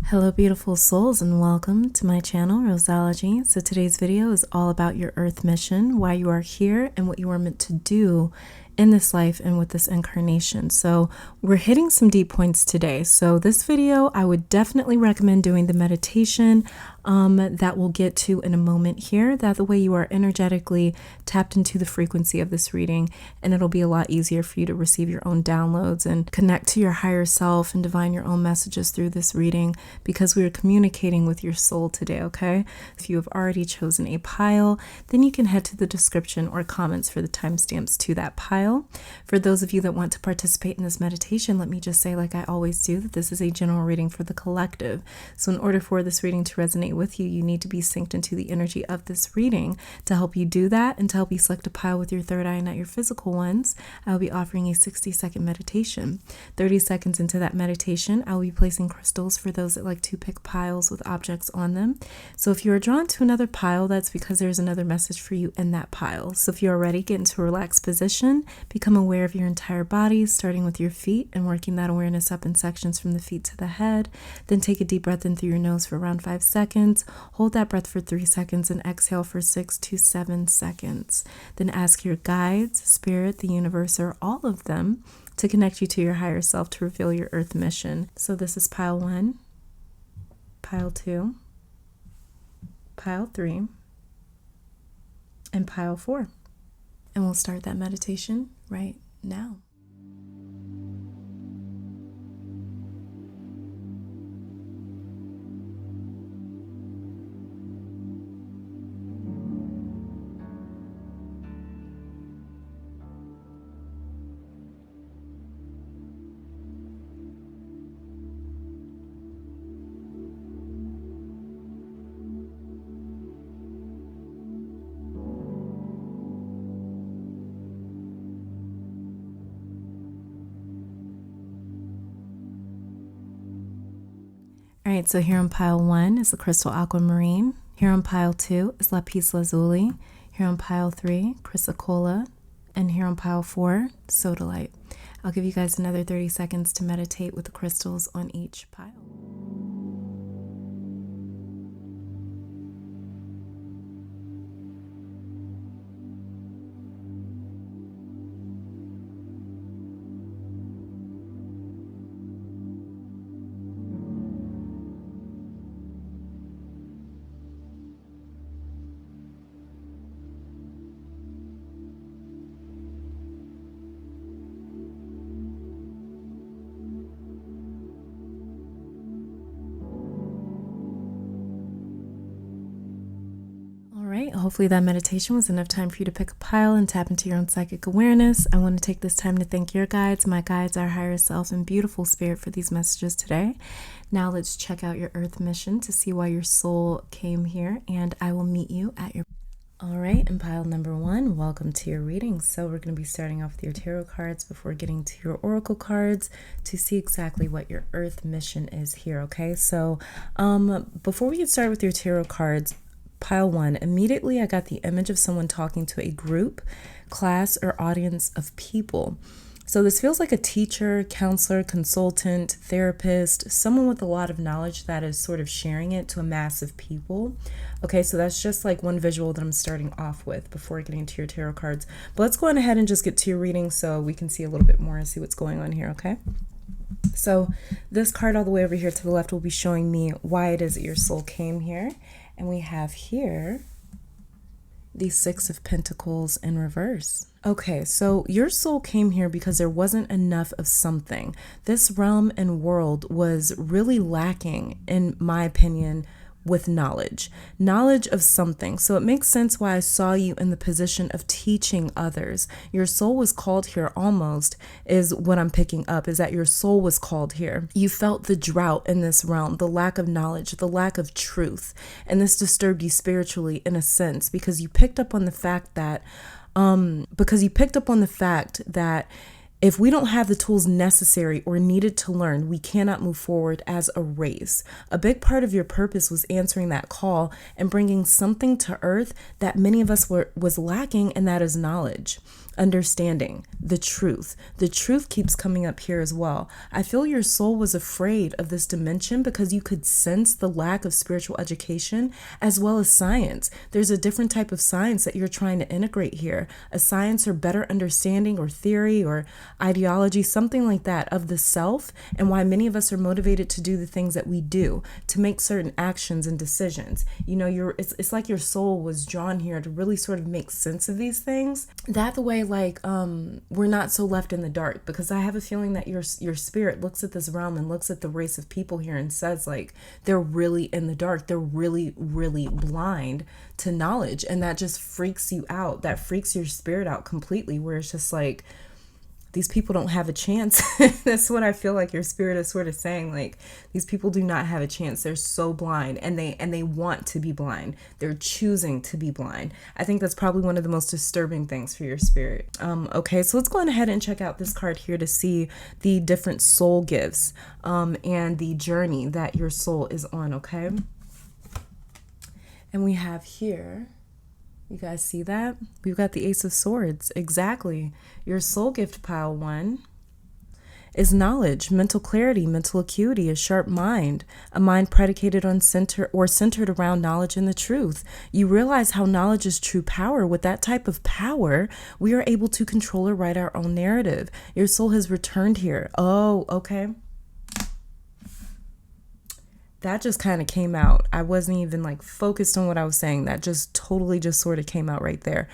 Hello beautiful souls, and welcome to my channel, Roseology. So today's video is all about your earth mission, why you are here, and what you are meant to do in this life and with this incarnation. So we're hitting some deep points today. So this video, I would definitely recommend doing the meditation that we'll get to in a moment here. That the way you are energetically tapped into the frequency of this reading, and it'll be a lot easier for you to receive your own downloads and connect to your higher self and divine your own messages through this reading, because we are communicating with your soul today, okay? If you have already chosen a pile, then you can head to the description or comments for the timestamps to that pile. For those of you that want to participate in this meditation, let me just say, like I always do, that this is a general reading for the collective. So in order for this reading to resonate with you, you need to be synced into the energy of this reading. To help you do that and to help you select a pile with your third eye, not your physical ones, I will be offering a 60-second meditation. 30 seconds into that meditation, I will be placing crystals for those that like to pick piles with objects on them. So if you are drawn to another pile, that's because there's another message for you in that pile. So if you are ready, get into a relaxed position, become aware of your entire body, starting with your feet and working that awareness up in sections from the feet to the head. Then take a deep breath in through your nose for around 5 seconds. Hold that breath for 3 seconds and exhale for 6 to 7 seconds. Then ask your guides, spirit, the universe, or all of them to connect you to your higher self to reveal your earth mission. So this is pile 1, pile 2, pile 3, and pile 4. And we'll start that meditation right now. All right, so here on pile 1 is the crystal aquamarine. Here on pile 2 is lapis lazuli. Here on pile 3, chrysocolla. And here on pile 4, sodalite. I'll give you guys another 30 seconds to meditate with the crystals on each pile. Hopefully that meditation was enough time for you to pick a pile and tap into your own psychic awareness. I want to take this time to thank your guides, my guides, our higher self, and beautiful spirit for these messages today. Now let's check out your earth mission to see why your soul came here, and I will meet you at your... All right, and pile number 1, welcome to your reading. So we're going to be starting off with your tarot cards before getting to your oracle cards to see exactly what your earth mission is here, okay? So before we get started with your tarot cards, pile 1, immediately I got the image of someone talking to a group, class, or audience of people. So this feels like a teacher, counselor, consultant, therapist, someone with a lot of knowledge that is sort of sharing it to a mass of people. Okay, so that's just like one visual that I'm starting off with before getting to your tarot cards. But let's go on ahead and just get to your reading so we can see a little bit more and see what's going on here, okay? So this card all the way over here to the left will be showing me why it is that your soul came here. And we have here the 6 of Pentacles in reverse. Okay, so your soul came here because there wasn't enough of something. This realm and world was really lacking, in my opinion, with knowledge of something. So it makes sense why I saw you in the position of teaching others. Your soul was called here, almost, is what I'm picking up, is that your soul was called here. You felt the drought in this realm, the lack of knowledge, the lack of truth, and this disturbed you spiritually in a sense, because you picked up on the fact that if we don't have the tools necessary or needed to learn, we cannot move forward as a race. A big part of your purpose was answering that call and bringing something to earth that many of us was lacking, and that is knowledge. understanding, the truth. The truth keeps coming up here as well. I feel your soul was afraid of this dimension because you could sense the lack of spiritual education as well as science. There's a different type of science that you're trying to integrate here, a science or better understanding or theory or ideology, something like that of the self, and why many of us are motivated to do the things that we do, to make certain actions and decisions. You know, it's like your soul was drawn here to really sort of make sense of these things. That the way, like, we're not so left in the dark, because I have a feeling that your spirit looks at this realm and looks at the race of people here and says, like, they're really in the dark. They're really, really blind to knowledge. And that just freaks you out. That freaks your spirit out completely, where it's just like, these people don't have a chance. That's what I feel like your spirit is sort of saying. Like, these people do not have a chance. They're so blind, and they want to be blind. They're choosing to be blind. I think that's probably one of the most disturbing things for your spirit. Okay, so let's go ahead and check out this card here to see the different soul gifts and the journey that your soul is on, okay? And we have here, you guys see that? We've got the Ace of Swords. Exactly. Your soul gift, pile 1, is knowledge, mental clarity, mental acuity, a sharp mind, a mind predicated on centered around knowledge and the truth. You realize how knowledge is true power. With that type of power, we are able to control or write our own narrative. Your soul has returned here. Oh, okay. That just kind of came out. I wasn't even like focused on what I was saying. That just totally just sort of came out right there.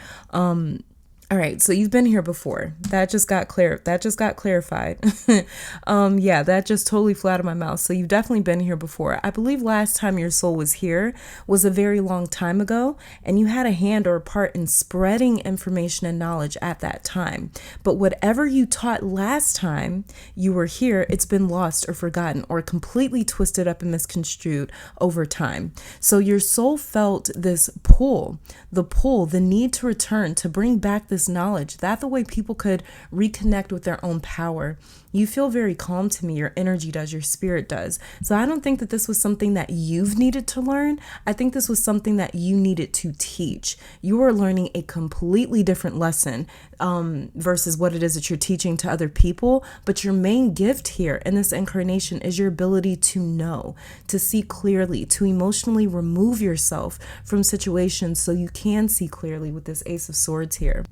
All right, so you've been here before. That just got clarified. Yeah, that just totally flew out of my mouth. So you've definitely been here before. I believe last time your soul was here was a very long time ago, and you had a hand or a part in spreading information and knowledge at that time. But whatever you taught last time you were here, it's been lost or forgotten or completely twisted up and misconstrued over time. So your soul felt this pull, the need to return, to bring back this knowledge, that the way people could reconnect with their own power. You feel very calm to me. Your energy does, your spirit does. So I don't think that this was something that you've needed to learn. I think this was something that you needed to teach. You are learning a completely different lesson versus what it is that you're teaching to other people. But your main gift here in this incarnation is your ability to know, to see clearly, to emotionally remove yourself from situations so you can see clearly with this Ace of Swords here.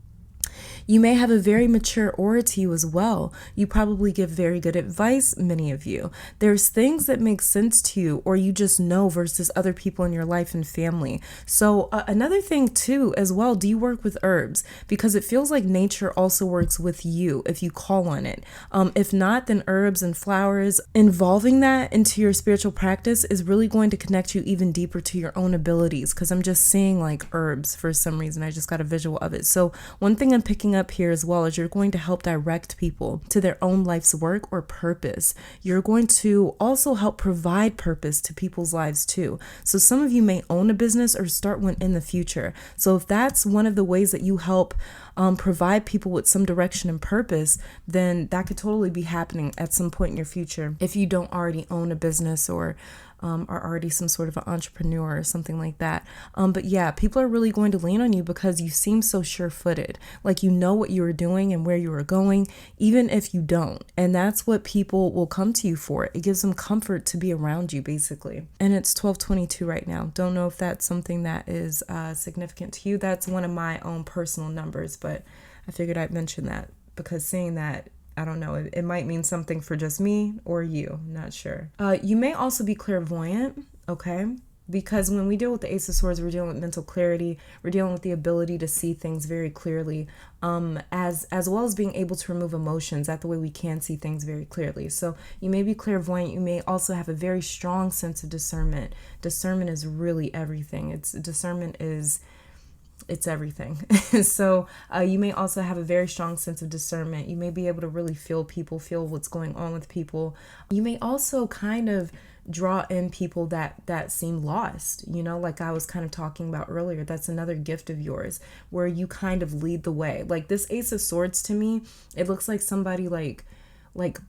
You may have a very mature aura to you as well. You probably give very good advice, many of you. There's things that make sense to you, or you just know, versus other people in your life and family. So another thing too as well, do you work with herbs? Because it feels like nature also works with you if you call on it. If not, then herbs and flowers, involving that into your spiritual practice is really going to connect you even deeper to your own abilities, because I'm just seeing like herbs for some reason. I just got a visual of it. So one thing I'm picking up here as well is you're going to help direct people to their own life's work or purpose. You're going to also help provide purpose to people's lives too. So some of you may own a business or start one in the future. So if that's one of the ways that you help provide people with some direction and purpose, then that could totally be happening at some point in your future if you don't already own a business or are already some sort of an entrepreneur or something like that. But yeah, people are really going to lean on you because you seem so sure-footed, like you know what you are doing and where you are going, even if you don't. And that's what people will come to you for. It gives them comfort to be around you, basically. And it's 12:22 right now. Don't know if that's something that is significant to you. That's one of my own personal numbers, but I figured I'd mention that because seeing that, I don't know, it might mean something for just me or you, I'm not sure. You may also be clairvoyant, okay? Because when we deal with the Ace of Swords, we're dealing with mental clarity. We're dealing with the ability to see things very clearly, as well as being able to remove emotions. That the way we can see things very clearly. So you may be clairvoyant. You may also have a very strong sense of discernment. Discernment is really everything. It's everything. So you may also have a very strong sense of discernment. You may be able to really feel people, feel what's going on with people. You may also kind of draw in people that seem lost, you know, like I was kind of talking about earlier. That's another gift of yours where you kind of lead the way. Like this Ace of Swords to me, it looks like somebody like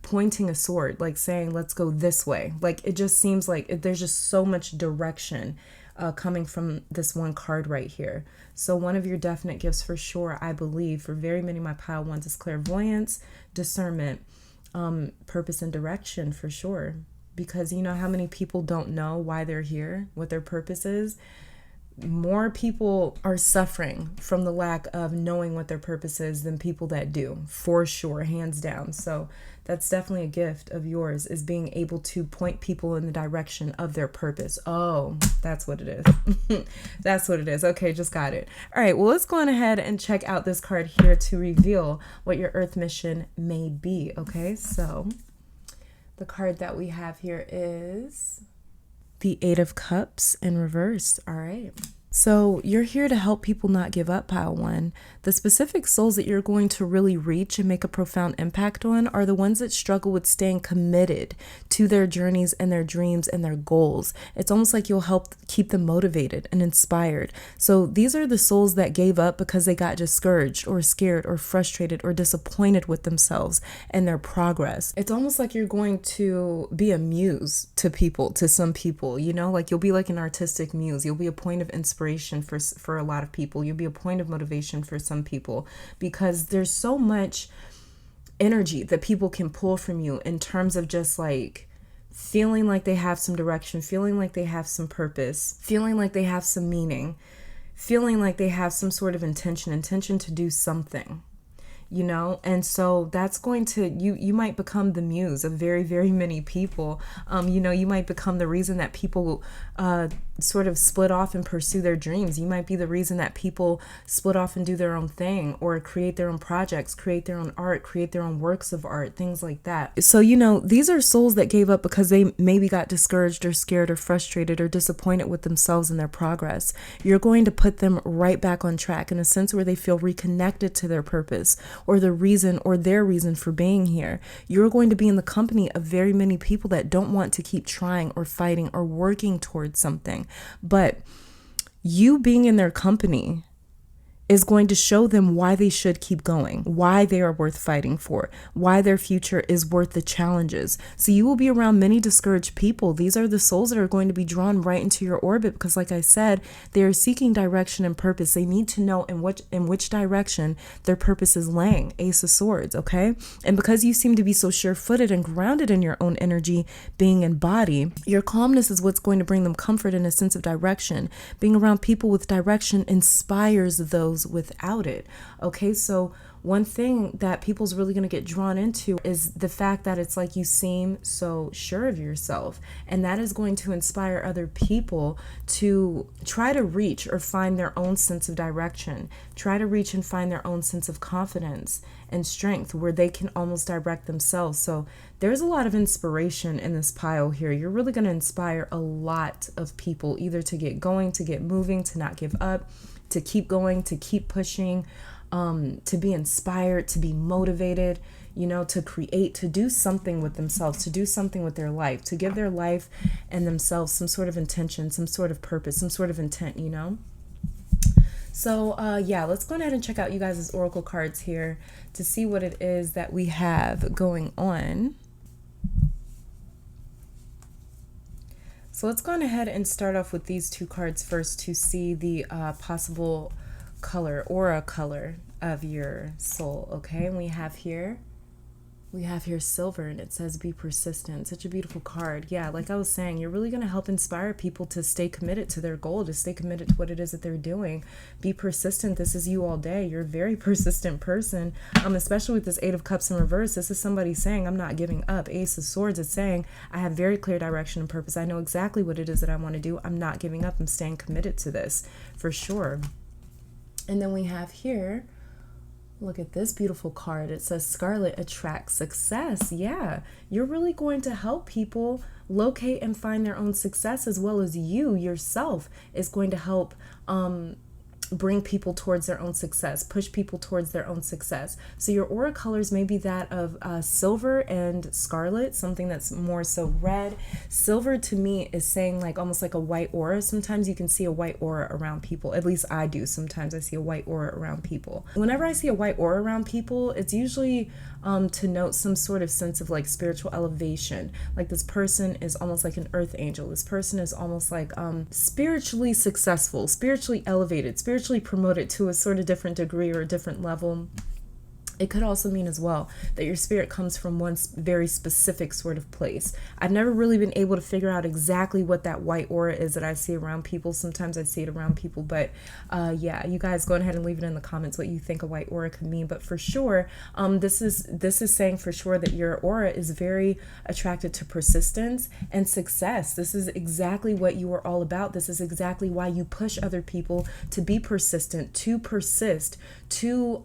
pointing a sword, like saying, let's go this way. Like it just seems like there's just so much direction coming from this one card right here. So one of your definite gifts for sure, I believe, for very many of my pile ones is clairvoyance, discernment, purpose and direction for sure. Because you know how many people don't know why they're here, what their purpose is? More people are suffering from the lack of knowing what their purpose is than people that do, for sure, hands down. So that's definitely a gift of yours, is being able to point people in the direction of their purpose. Oh, that's what it is. That's what it is. Okay, just got it. All right, well, let's go on ahead and check out this card here to reveal what your earth mission may be. Okay, so the card that we have here is the Eight of Cups in reverse. All right. So you're here to help people not give up, pile one. The specific souls that you're going to really reach and make a profound impact on are the ones that struggle with staying committed to their journeys and their dreams and their goals. It's almost like you'll help keep them motivated and inspired. So these are the souls that gave up because they got discouraged or scared or frustrated or disappointed with themselves and their progress. It's almost like you're going to be a muse to people, to some people, you know, like you'll be like an artistic muse. You'll be a point of inspiration for a lot of people. You'll be a point of motivation for some people, because there's so much energy that people can pull from you in terms of just like feeling like they have some direction, feeling like they have some purpose, feeling like they have some meaning, feeling like they have some sort of intention to do something, you know. And so that's going to, you might become the muse of very, very many people. You know, you might become the reason that people sort of split off and pursue their dreams. You might be the reason that people split off and do their own thing, or create their own projects, create their own art, create their own works of art, things like that. So, you know, these are souls that gave up because they maybe got discouraged or scared or frustrated or disappointed with themselves and their progress. You're going to put them right back on track in a sense where they feel reconnected to their purpose or the reason or their reason for being here. You're going to be in the company of very many people that don't want to keep trying or fighting or working towards something. But you being in their company is going to show them why they should keep going, why they are worth fighting for, why their future is worth the challenges. So you will be around many discouraged people. These are the souls that are going to be drawn right into your orbit because, like I said, they are seeking direction and purpose. They need to know in which direction their purpose is laying. Ace of Swords, okay? And because you seem to be so sure-footed and grounded in your own energy, being in body, your calmness is what's going to bring them comfort and a sense of direction. Being around people with direction inspires those without it. Okay, so one thing that people's really going to get drawn into is the fact that it's like you seem so sure of yourself, and that is going to inspire other people to try to reach or find their own sense of direction, try to reach and find their own sense of confidence and strength where they can almost direct themselves. So there's a lot of inspiration in this pile here. You're really going to inspire a lot of people, either to get going, to get moving, to not give up, to keep going, to keep pushing, to be inspired, to be motivated, you know, to create, to do something with themselves, to do something with their life, to give their life and themselves some sort of intention, some sort of purpose, some sort of intent, you know. So yeah, let's go ahead and check out you guys' oracle cards here to see what it is that we have going on. So let's go on ahead and start off with these two cards first to see the possible color, aura color of your soul. Okay, and we have here silver, and it says be persistent. Such a beautiful card. Yeah, like I was saying, you're really going to help inspire people to stay committed to their goal, to stay committed to what it is that they're doing. Be persistent. This is you all day. You're a very persistent person, especially with this Eight of Cups in reverse. This is somebody saying, I'm not giving up. Ace of Swords, it's saying, I have very clear direction and purpose. I know exactly what it is that I want to do. I'm not giving up. I'm staying committed to this for sure. And then we have here, look at this beautiful card. It says Scarlet attracts success. Yeah, you're really going to help people locate and find their own success, as well as you yourself is going to help bring people towards their own success, push people towards their own success. So your aura colors may be that of silver and scarlet, something that's more so red. Silver to me is saying like almost like a white aura. Sometimes you can see a white aura around people. At least I do. Sometimes I see a white aura around people. Whenever I see a white aura around people, it's usually to note some sort of sense of like spiritual elevation. Like this person is almost like an earth angel. This person is almost like spiritually successful, spiritually elevated, spiritually promoted to a sort of different degree or a different level. It could also mean as well that your spirit comes from one very specific sort of place. I've never really been able to figure out exactly what that white aura is that I see around people. Sometimes I see it around people, but yeah, you guys go ahead and leave it in the comments what you think a white aura could mean. But for sure, this is saying for sure that your aura is very attracted to persistence and success. This is exactly what you are all about. This is exactly why you push other people to be persistent, to persist, to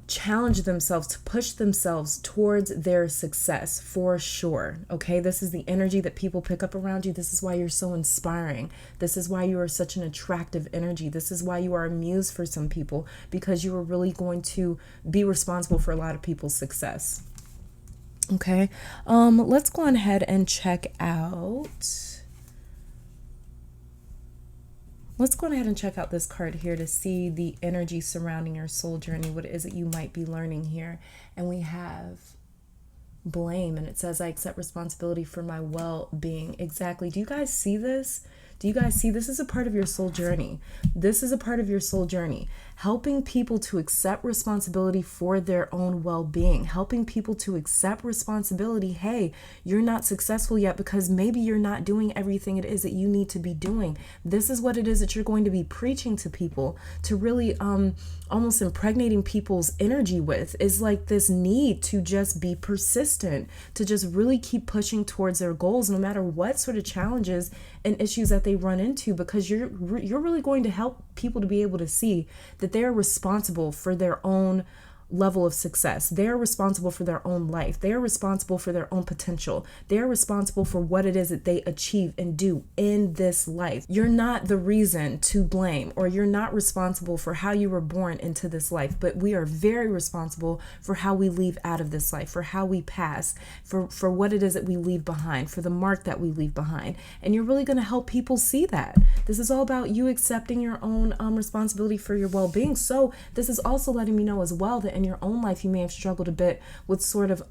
challenge themselves, to push themselves towards their success, for sure. Okay, this is the energy that people pick up around you. This is why you're so inspiring. This is why you are such an attractive energy. This is why you are a muse for some people, because you are really going to be responsible for a lot of people's success. Okay, let's go on ahead and check out. Let's go ahead and check out this card here to see the energy surrounding your soul journey, what it is that you might be learning here. And we have blame, and it says, I accept responsibility for my well-being. Exactly. Do you guys see this? Do you guys see this is a part of your soul journey? This is a part of your soul journey. Helping people to accept responsibility for their own well-being, helping people to accept responsibility. Hey, you're not successful yet because maybe you're not doing everything it is that you need to be doing. This is what it is that you're going to be preaching to people, to really almost impregnating people's energy with, is like this need to just be persistent, to just really keep pushing towards their goals no matter what sort of challenges and issues that they run into, because you're really going to help people to be able to see that they are responsible for their own level of success. They are responsible for their own life. They are responsible for their own potential. They are responsible for what it is that they achieve and do in this life. You're not the reason to blame, or you're not responsible for how you were born into this life, but we are very responsible for how we leave out of this life, for how we pass, for what it is that we leave behind, for the mark that we leave behind. And you're really going to help people see that. This is all about you accepting your own responsibility for your well-being. So this is also letting me know as well that in your own life, you may have struggled a bit with sort of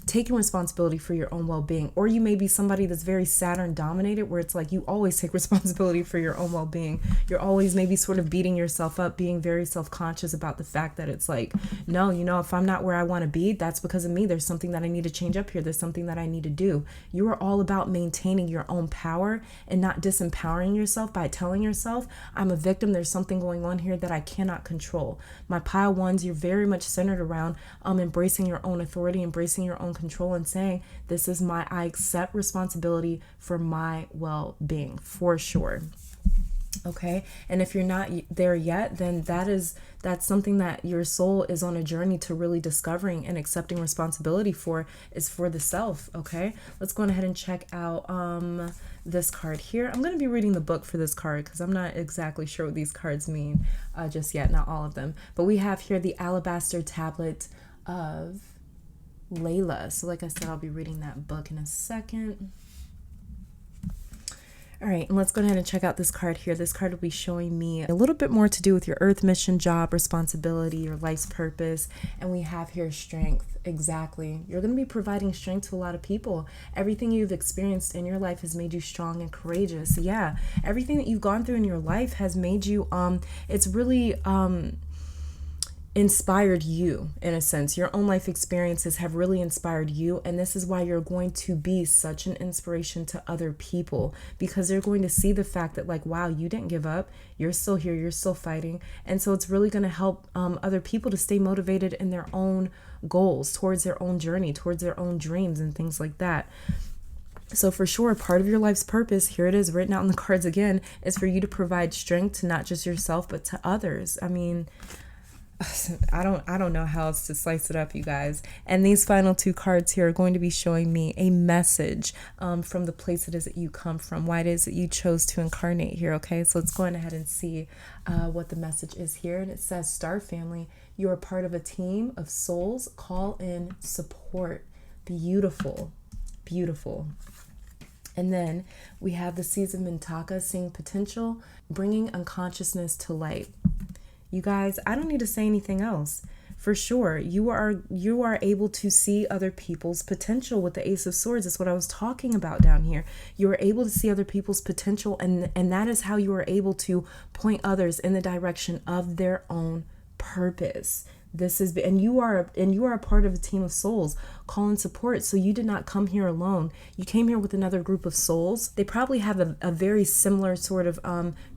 taking responsibility for your own well-being, or you may be somebody that's very Saturn dominated, where it's like you always take responsibility for your own well-being. You're always maybe sort of beating yourself up, being very self-conscious about the fact that it's like, no, if I'm not where I want to be, that's because of me. There's something that I need to change up here. There's something that I need to do. You are all about maintaining your own power and not disempowering yourself by telling yourself, I'm a victim. There's something going on here that I cannot control. My pile ones, you're very much centered around embracing your own authority, embracing your own control, and saying, I accept responsibility for my well-being, for sure. Okay, and if you're not there yet, then that's something that your soul is on a journey to really discovering and accepting responsibility for, is for the self. Okay, let's go ahead and check out this card here. I'm going to be reading the book for this card because I'm not exactly sure what these cards mean just yet, not all of them. But we have here the Alabaster Tablet of Layla. So like I said, I'll be reading that book in a second. All right, and let's go ahead and check out this card here. This card will be showing me a little bit more to do with your earth mission, job, responsibility, your life's purpose. And we have here strength. Exactly. You're going to be providing strength to a lot of people. Everything you've experienced in your life has made you strong and courageous. Yeah, everything that you've gone through in your life has made you, it's really inspired you in a sense. Your own life experiences have really inspired you, and this is why you're going to be such an inspiration to other people, because they're going to see the fact that like, wow, you didn't give up, you're still here, you're still fighting. And so it's really going to help other people to stay motivated in their own goals, towards their own journey, towards their own dreams and things like that. So for sure, part of your life's purpose, here it is written out in the cards again, is for you to provide strength to not just yourself but to others. I mean, I don't know how else to slice it up, you guys. And these final two cards here are going to be showing me a message from the place it is that you come from, why it is that you chose to incarnate here. Okay, so let's go ahead and see what the message is here. And it says, Star Family, you are part of a team of souls. Call in support. Beautiful, beautiful. And then we have the Seeds of Mintaka, seeing potential, bringing unconsciousness to light. You guys, I don't need to say anything else. For sure, you are able to see other people's potential with the Ace of Swords. That's what I was talking about down here. You are able to see other people's potential, and that is how you are able to point others in the direction of their own purpose. This is, and you are a part of a team of souls. Call in support. So you did not come here alone. You came here with another group of souls. They probably have a very similar sort of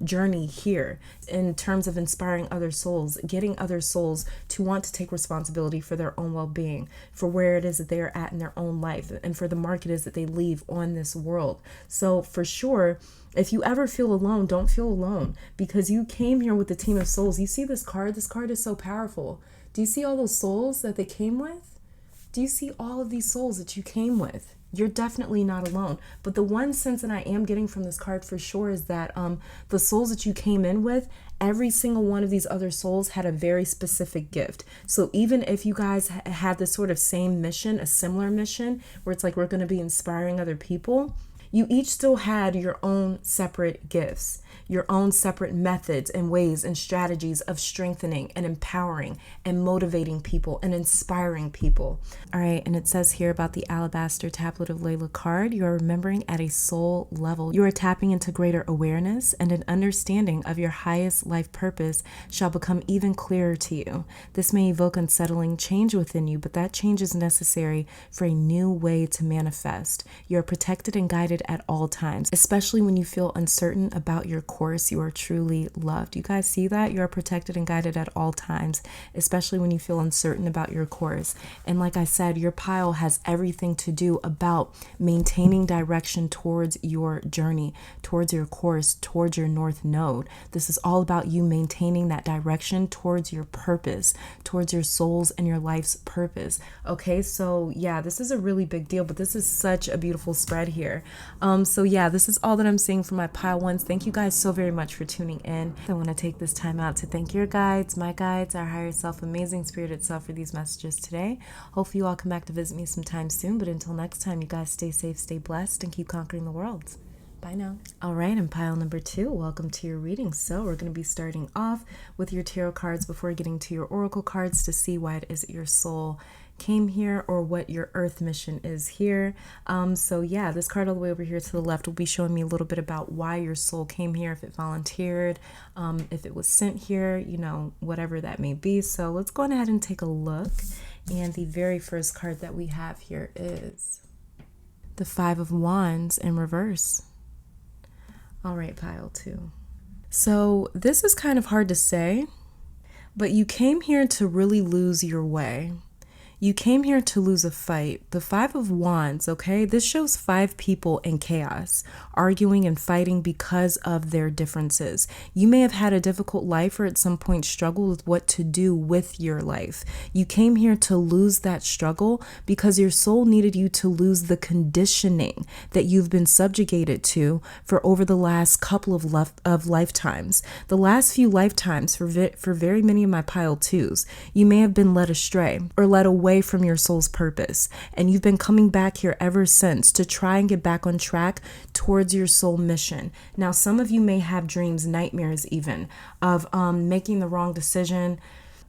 journey here in terms of inspiring other souls, getting other souls to want to take responsibility for their own well-being, for where it is that they are at in their own life, and for the mark it is that they leave on this world. So for sure, if you ever feel alone, don't feel alone, because you came here with a team of souls. You see this card? This card is so powerful. Do you see all those souls that they came with? Do you see all of these souls that you came with? You're definitely not alone. But the one sense that I am getting from this card for sure is that the souls that you came in with, every single one of these other souls had a very specific gift. So even if you guys had this sort of same mission, a similar mission, where it's like we're going to be inspiring other people, you each still had your own separate gifts, your own separate methods and ways and strategies of strengthening and empowering and motivating people and inspiring people. All right, and it says here about the Alabaster Tablet of Layla card, you are remembering at a soul level. You are tapping into greater awareness, and an understanding of your highest life purpose shall become even clearer to you. This may evoke unsettling change within you, but that change is necessary for a new way to manifest. You are protected and guided at all times, especially when you feel uncertain about your course. You are truly loved. You guys see that? You are protected and guided at all times, especially when you feel uncertain about your course. And like I said, your pile has everything to do about maintaining direction towards your journey, towards your course, towards your north node. This is all about you maintaining that direction towards your purpose, towards your soul's and your life's purpose. Okay, so yeah, this is a really big deal, but this is such a beautiful spread here. So yeah, this is all that I'm seeing for my pile ones. Thank you guys so very much for tuning in. I want to take this time out to thank your guides, my guides, our higher self, amazing spirit itself, for these messages today. Hopefully you all come back to visit me sometime soon, but until next time, you guys stay safe, stay blessed, and keep conquering the world. Bye now. All right, and pile number 2, welcome to your reading. So we're going to be starting off with your tarot cards before getting to your oracle cards to see why it is that your soul came here, or what your earth mission is here. So yeah, this card all the way over here to the left will be showing me a little bit about why your soul came here, if it volunteered, if it was sent here, you know, whatever that may be. So let's go ahead and take a look. And the very first card that we have here is the 5 of Wands in reverse. All right, pile 2. So this is kind of hard to say, but you came here to really lose your way. You came here to lose a fight. The 5 of Wands, okay? This shows 5 people in chaos, arguing and fighting because of their differences. You may have had a difficult life, or at some point struggled with what to do with your life. You came here to lose that struggle because your soul needed you to lose the conditioning that you've been subjugated to for over the last couple of lifetimes. The last few lifetimes for very many of my pile 2s, you may have been led astray or led away from your soul's purpose, and you've been coming back here ever since to try and get back on track towards your soul mission. Now, some of you may have dreams, nightmares even, of making the wrong decision.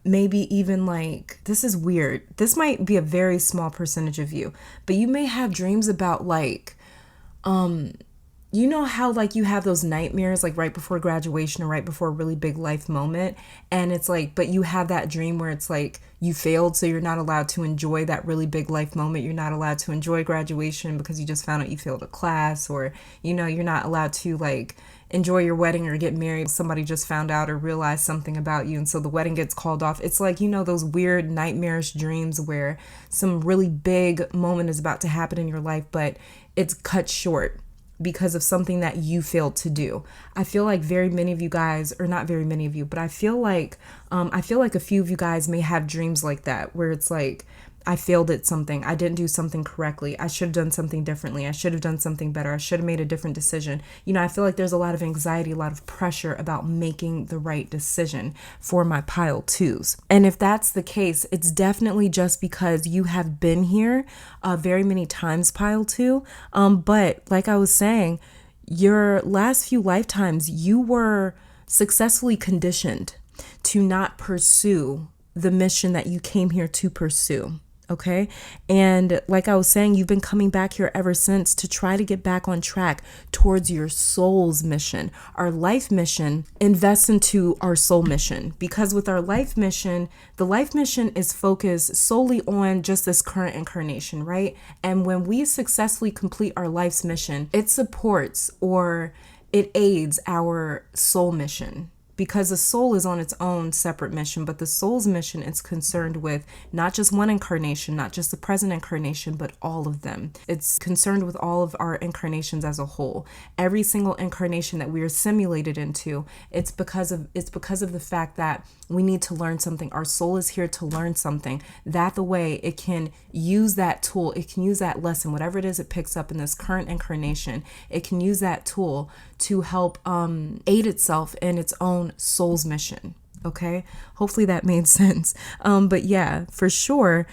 Maybe even like, this is weird, this might be a very small percentage of you, but you may have dreams about like you know how like you have those nightmares like right before graduation or right before a really big life moment, and it's like, but you have that dream where it's like you failed, so you're not allowed to enjoy that really big life moment. You're not allowed to enjoy graduation because you just found out you failed a class, or you know, you're not allowed to like enjoy your wedding or get married. Somebody just found out or realized something about you, and so the wedding gets called off. It's like, you know, those weird nightmarish dreams where some really big moment is about to happen in your life, but it's cut short because of something that you failed to do. I feel like very many of you guys, or not very many of you, but I feel like a few of you guys may have dreams like that, where it's like, I failed at something. I didn't do something correctly. I should have done something differently. I should have done something better. I should have made a different decision. You know, I feel like there's a lot of anxiety, a lot of pressure about making the right decision for my pile twos. And if that's the case, it's definitely just because you have been here very many times, pile two. But like I was saying, your last few lifetimes, you were successfully conditioned to not pursue the mission that you came here to pursue. Okay. And like I was saying, you've been coming back here ever since to try to get back on track towards your soul's mission. Our life mission invests into our soul mission, because with our life mission, the life mission is focused solely on just this current incarnation, right? And when we successfully complete our life's mission, it supports or it aids our soul mission. Because the soul is on its own separate mission, but the soul's mission is concerned with not just one incarnation, not just the present incarnation, but all of them. It's concerned with all of our incarnations as a whole. Every single incarnation that we are simulated into, it's because of the fact that we need to learn something. Our soul is here to learn something. That the way it can use that tool, it can use that lesson, whatever it is it picks up in this current incarnation, it can use that tool to help aid itself in its own soul's mission. Okay, hopefully that made sense. But yeah, for sure,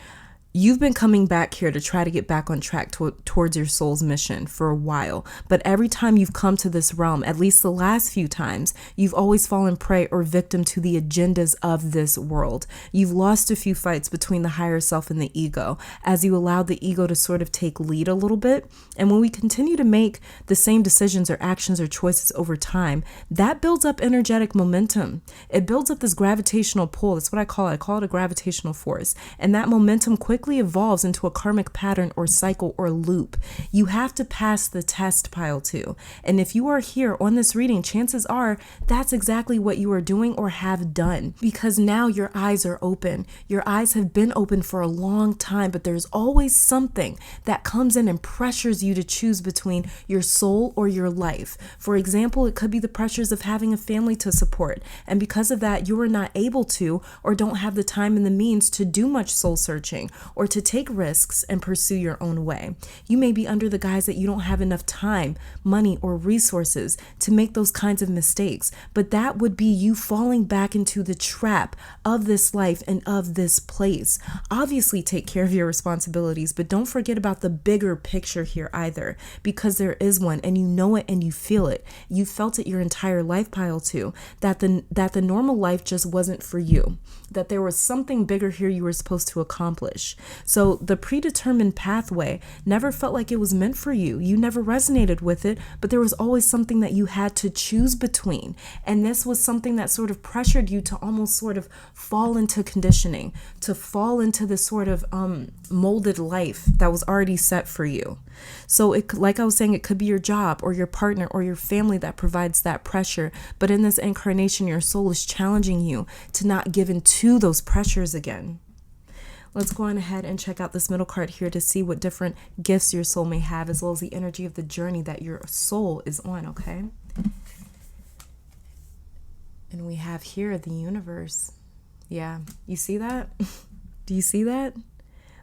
you've been coming back here to try to get back on track towards your soul's mission for a while. But every time you've come to this realm, at least the last few times, you've always fallen prey or victim to the agendas of this world. You've lost a few fights between the higher self and the ego, as you allowed the ego to sort of take lead a little bit. And when we continue to make the same decisions or actions or choices over time, that builds up energetic momentum. It builds up this gravitational pull. That's what I call it. I call it a gravitational force. And that momentum quickly evolves into a karmic pattern or cycle or loop. You have to pass the test, pile two. And if you are here on this reading, chances are that's exactly what you are doing or have done, because now your eyes are open. Your eyes have been open for a long time, but there's always something that comes in and pressures you to choose between your soul or your life. For example, it could be the pressures of having a family to support. And because of that, you are not able to or don't have the time and the means to do much soul searching or to take risks and pursue your own way. You may be under the guise that you don't have enough time, money, or resources to make those kinds of mistakes, but that would be you falling back into the trap of this life and of this place. Obviously, take care of your responsibilities, but don't forget about the bigger picture here either, because there is one, and you know it and you feel it. You felt it your entire life, pile two, that the normal life just wasn't for you, that there was something bigger here you were supposed to accomplish. So the predetermined pathway never felt like it was meant for you. You never resonated with it, but there was always something that you had to choose between. And this was something that sort of pressured you to almost sort of fall into conditioning, to fall into this sort of molded life that was already set for you. So it, like I was saying, it could be your job or your partner or your family that provides that pressure. But in this incarnation, your soul is challenging you to not give in to those pressures again. Let's go on ahead and check out this middle card here to see what different gifts your soul may have, as well as the energy of the journey that your soul is on, okay? And we have here the universe. Yeah, you see that? Do you see that?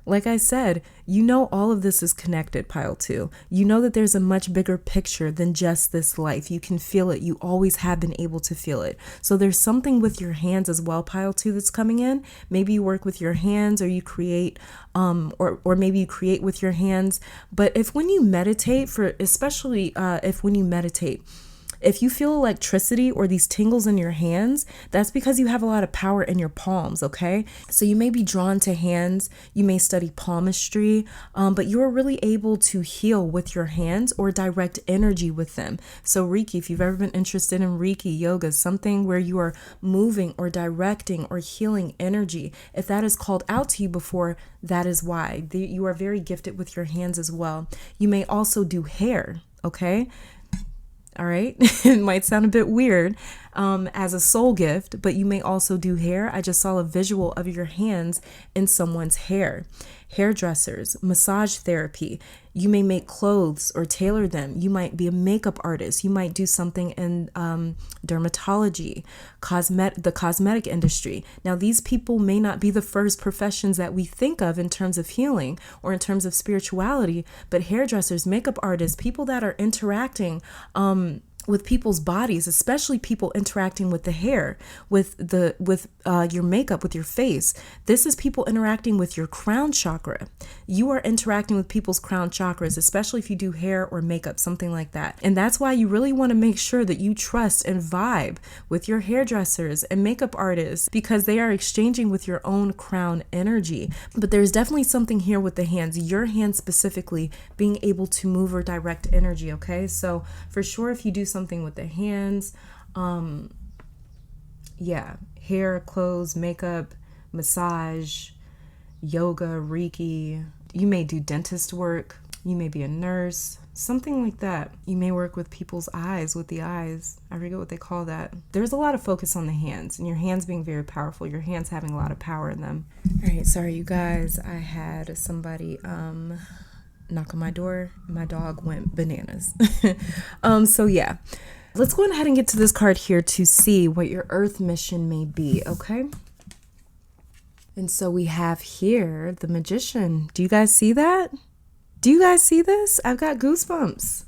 Like I said, you know all of this is connected, pile two. You know that there's a much bigger picture than just this life. You can feel it. You always have been able to feel it. So there's something with your hands as well, pile two, that's coming in. Maybe you work with your hands, or you create, or maybe you create with your hands. But when you meditate, if you feel electricity or these tingles in your hands, that's because you have a lot of power in your palms, okay? So you may be drawn to hands, you may study palmistry, but you are really able to heal with your hands or direct energy with them. So Reiki, if you've ever been interested in Reiki, yoga, something where you are moving or directing or healing energy, if that is called out to you before, that is why. You are very gifted with your hands as well. You may also do hair, okay? All right. It might sound a bit weird, as a soul gift, but you may also do hair. I just saw a visual of your hands in someone's hair. Hairdressers, massage therapy. You may make clothes or tailor them. You might be a makeup artist. You might do something in dermatology, the cosmetic industry. Now, these people may not be the first professions that we think of in terms of healing or in terms of spirituality, but hairdressers, makeup artists, people that are interacting with people's bodies, especially people interacting with the hair, with your makeup, with your face. This is people interacting with your crown chakra. You are interacting with people's crown chakras, especially if you do hair or makeup, something like that. And that's why you really want to make sure that you trust and vibe with your hairdressers and makeup artists, because they are exchanging with your own crown energy. But there's definitely something here with the hands, your hands specifically being able to move or direct energy. Okay, so for sure, if you do something with the hands, hair, clothes, makeup, massage, yoga, Reiki. You may do dentist work. You may be a nurse, something like that. You may work with people's eyes, with the eyes. I forget what they call that. There's a lot of focus on the hands, and your hands being very powerful, your hands having a lot of power in them. All right, sorry you guys. I had somebody knock on my door. My dog went bananas. So yeah, let's go ahead and get to this card here to see what your earth mission may be. Okay. And so we have here the Magician. Do you guys see that? Do you guys see this? I've got goosebumps.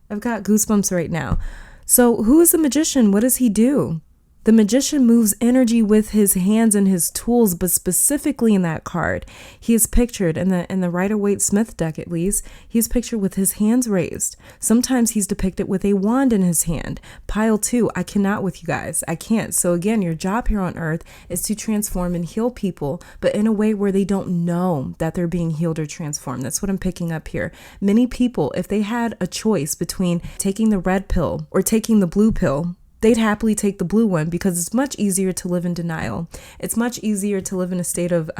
I've got goosebumps right now. So who is the Magician? What does he do? The Magician moves energy with his hands and his tools, but specifically in that card, he is pictured in the Rider-Waite-Smith deck, at least, he's pictured with his hands raised. Sometimes he's depicted with a wand in his hand. Pile 2, I cannot with you guys. I can't. So again, your job here on earth is to transform and heal people, but in a way where they don't know that they're being healed or transformed. That's what I'm picking up here. Many people, if they had a choice between taking the red pill or taking the blue pill, they'd happily take the blue one, because it's much easier to live in denial. It's much easier to live in a state of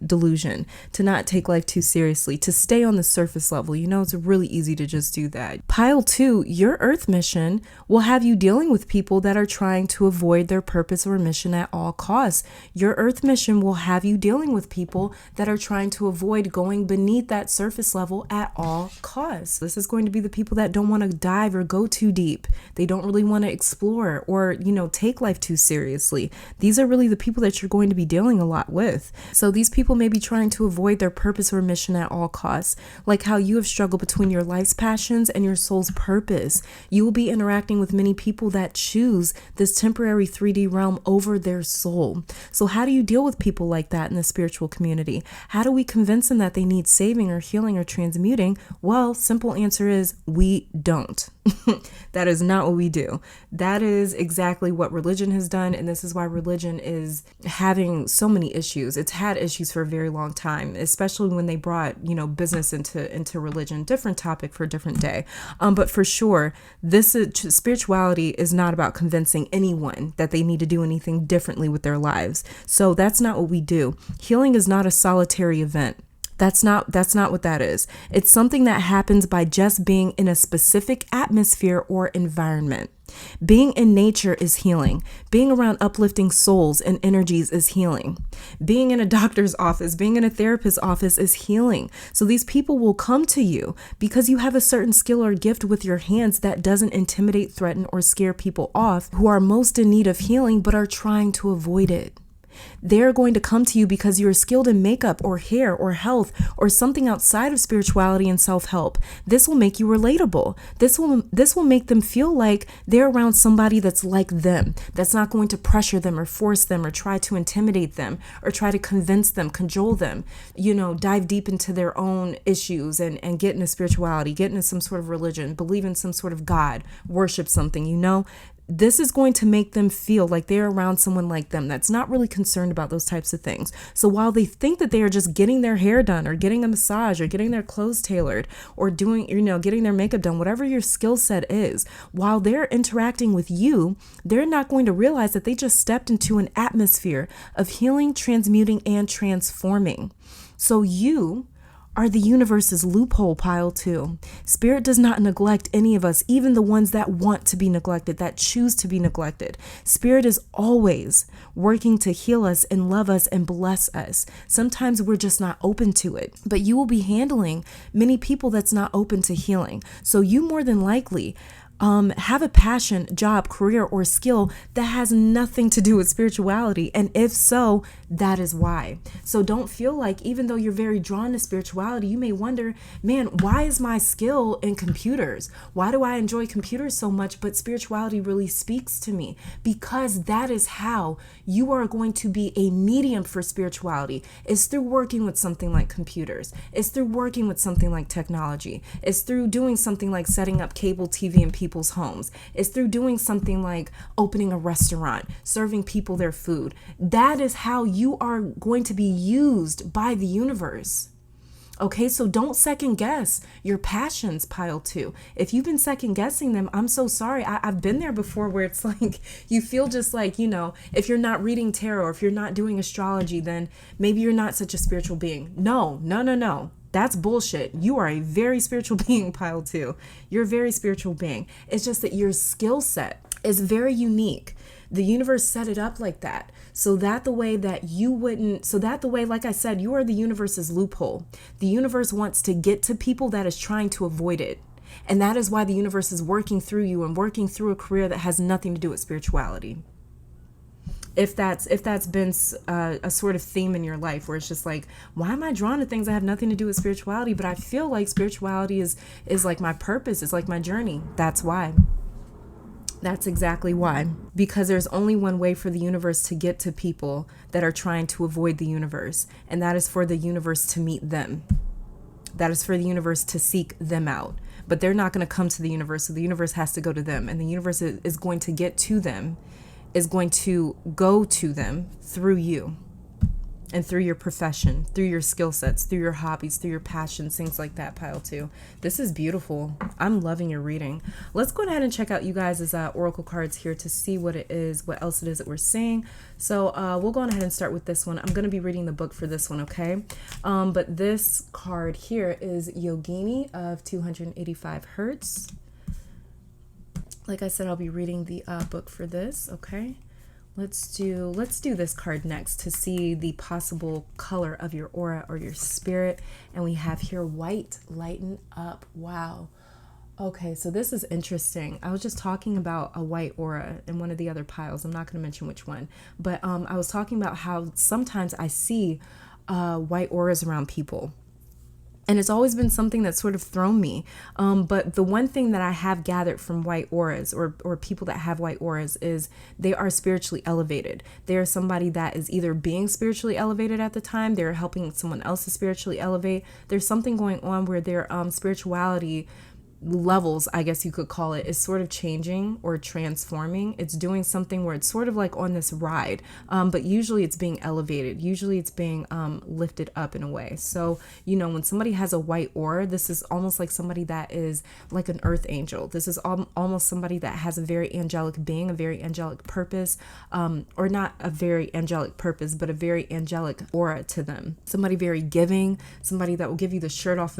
delusion, to not take life too seriously, to stay on the surface level. You know, it's really easy to just do that. Pile 2, your earth mission will have you dealing with people that are trying to avoid their purpose or mission at all costs. Your earth mission will have you dealing with people that are trying to avoid going beneath that surface level at all costs. This is going to be the people that don't want to dive or go too deep. They don't really want to explore or, take life too seriously. These are really the people that you're going to be dealing a lot with. So these people may be trying to avoid their purpose or mission at all costs, like how you have struggled between your life's passions and your soul's purpose. You will be interacting with many people that choose this temporary 3D realm over their soul. So how do you deal with people like that in the spiritual community? How do we convince them that they need saving or healing or transmuting? Well, simple answer is we don't. That is not what we do. That is exactly what religion has done, and this is why religion is having so many issues. It's had issues for a very long time, especially when they brought, business into religion. Different topic for a different day. But for sure, spirituality is not about convincing anyone that they need to do anything differently with their lives. So that's not what we do. Healing is not a solitary event. That's not what that is. It's something that happens by just being in a specific atmosphere or environment. Being in nature is healing. Being around uplifting souls and energies is healing. Being in a doctor's office, being in a therapist's office is healing. So these people will come to you because you have a certain skill or gift with your hands that doesn't intimidate, threaten, or scare people off who are most in need of healing but are trying to avoid it. They're going to come to you because you're skilled in makeup or hair or health or something outside of spirituality and self-help. This will make you relatable. This will make them feel like they're around somebody that's like them, that's not going to pressure them or force them or try to intimidate them or try to convince them, cajole them, dive deep into their own issues and get into spirituality, get into some sort of religion, believe in some sort of God, worship something, This is going to make them feel like they're around someone like them that's not really concerned about those types of things. So while they think that they are just getting their hair done or getting a massage or getting their clothes tailored or doing, getting their makeup done, whatever your skill set is, while they're interacting with you, they're not going to realize that they just stepped into an atmosphere of healing, transmuting, and transforming. So you are the universe's loophole, pile 2. Spirit does not neglect any of us, even the ones that want to be neglected, that choose to be neglected. Spirit is always working to heal us and love us and bless us. Sometimes we're just not open to it, but you will be handling many people that's not open to healing. So you more than likely have a passion, job, career, or skill that has nothing to do with spirituality. And if so, that is why. So don't feel like, even though you're very drawn to spirituality, you may wonder, man, why is my skill in computers? Why do I enjoy computers so much, but spirituality really speaks to me? Because that is how you are going to be a medium for spirituality. It's through working with something like computers. It's through working with something like technology. It's through doing something like setting up cable TV in people's homes. It's through doing something like opening a restaurant, serving people their food. That is how you are going to be used by the universe. Okay, so don't second guess your passions, pile 2. If you've been second guessing them, I'm so sorry. I've been there before, where it's like you feel just like, if you're not reading tarot or if you're not doing astrology, then maybe you're not such a spiritual being. No. That's bullshit. You are a very spiritual being, pile 2. You're a very spiritual being. It's just that your skill set is very unique. The universe set it up like that. So that the way, like I said, you are the universe's loophole. The universe wants to get to people that is trying to avoid it. And that is why the universe is working through you and working through a career that has nothing to do with spirituality. If that's been a sort of theme in your life, where it's just like, why am I drawn to things that have nothing to do with spirituality, but I feel like spirituality is like my purpose, it's like my journey. That's why. That's exactly why. Because there's only one way for the universe to get to people that are trying to avoid the universe, and that is for the universe to meet them. That is for the universe to seek them out. But they're not going to come to the universe, so the universe has to go to them, and the universe is going to get to them, is going to go to them through you and through your profession, through your skill sets, through your hobbies, through your passions, things like that, pile 2. This is beautiful. I'm loving your reading. Let's go ahead and check out you guys' oracle cards here to see what else it is that we're seeing. So we'll go ahead and start with this one. I'm going to be reading the book for this one, okay? But this card here is Yogini of 285 Hertz. Like I said, I'll be reading the book for this, okay? Let's do this card next to see the possible color of your aura or your spirit. And we have here white, lighten up. Wow. Okay, so this is interesting. I was just talking about a white aura in one of the other piles. I'm not going to mention which one, but I was talking about how sometimes I see white auras around people. And it's always been something that's sort of thrown me. But the one thing that I have gathered from white auras or people that have white auras is they are spiritually elevated. They are somebody that is either being spiritually elevated at the time, they're helping someone else to spiritually elevate. There's something going on where their spirituality levels, I guess you could call it, is sort of changing or transforming. It's doing something where it's sort of like on this ride, but usually it's being elevated. Usually it's being lifted up in a way. So, when somebody has a white aura, this is almost like somebody that is like an earth angel. This is almost somebody that has a very angelic being, a very angelic purpose, or not a very angelic purpose, but a very angelic aura to them. Somebody very giving, somebody that will give you the shirt off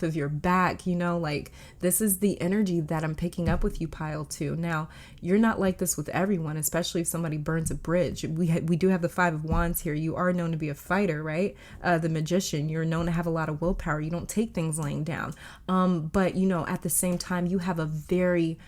of your back, like this is the energy that I'm picking up with you, pile 2. Now, you're not like this with everyone, especially if somebody burns a bridge. We do have the 5 of Wands here. You are known to be a fighter, right? The Magician. You're known to have a lot of willpower. You don't take things laying down. But, at the same time, you have a very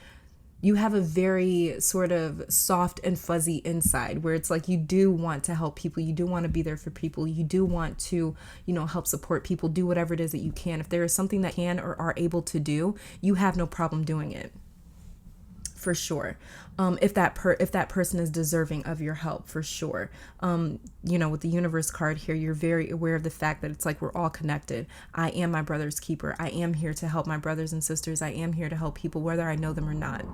sort of soft and fuzzy inside where it's like you do want to help people. You do want to be there for people. You do want to, help support people, do whatever it is that you can. If there is something that can or are able to do, you have no problem doing it. For sure. If that person is deserving of your help, for sure. With the universe card here, you're very aware of the fact that it's like we're all connected. I am my brother's keeper. I am here to help my brothers and sisters. I am here to help people, whether I know them or not,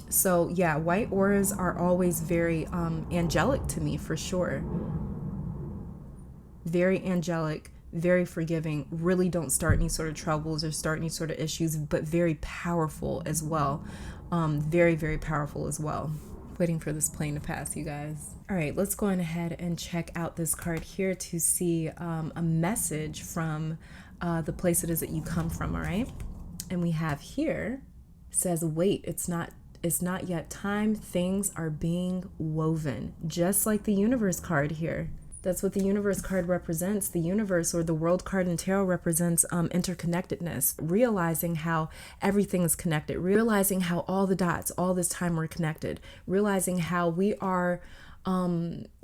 So yeah, white auras are always very angelic to me, for sure. Very angelic. Very forgiving, really don't start any sort of troubles or start any sort of issues, but very powerful as well. Very, very powerful as well. Waiting for this plane to pass, you guys. All right, let's go on ahead and check out this card here to see a message from the place it is that you come from, all right? And we have here, says, wait, it's not yet time. Things are being woven, just like the universe card here. That's what the universe card represents. The universe, or the world card in tarot, represents interconnectedness, realizing how everything is connected, realizing how all the dots all this time were connected, realizing how we are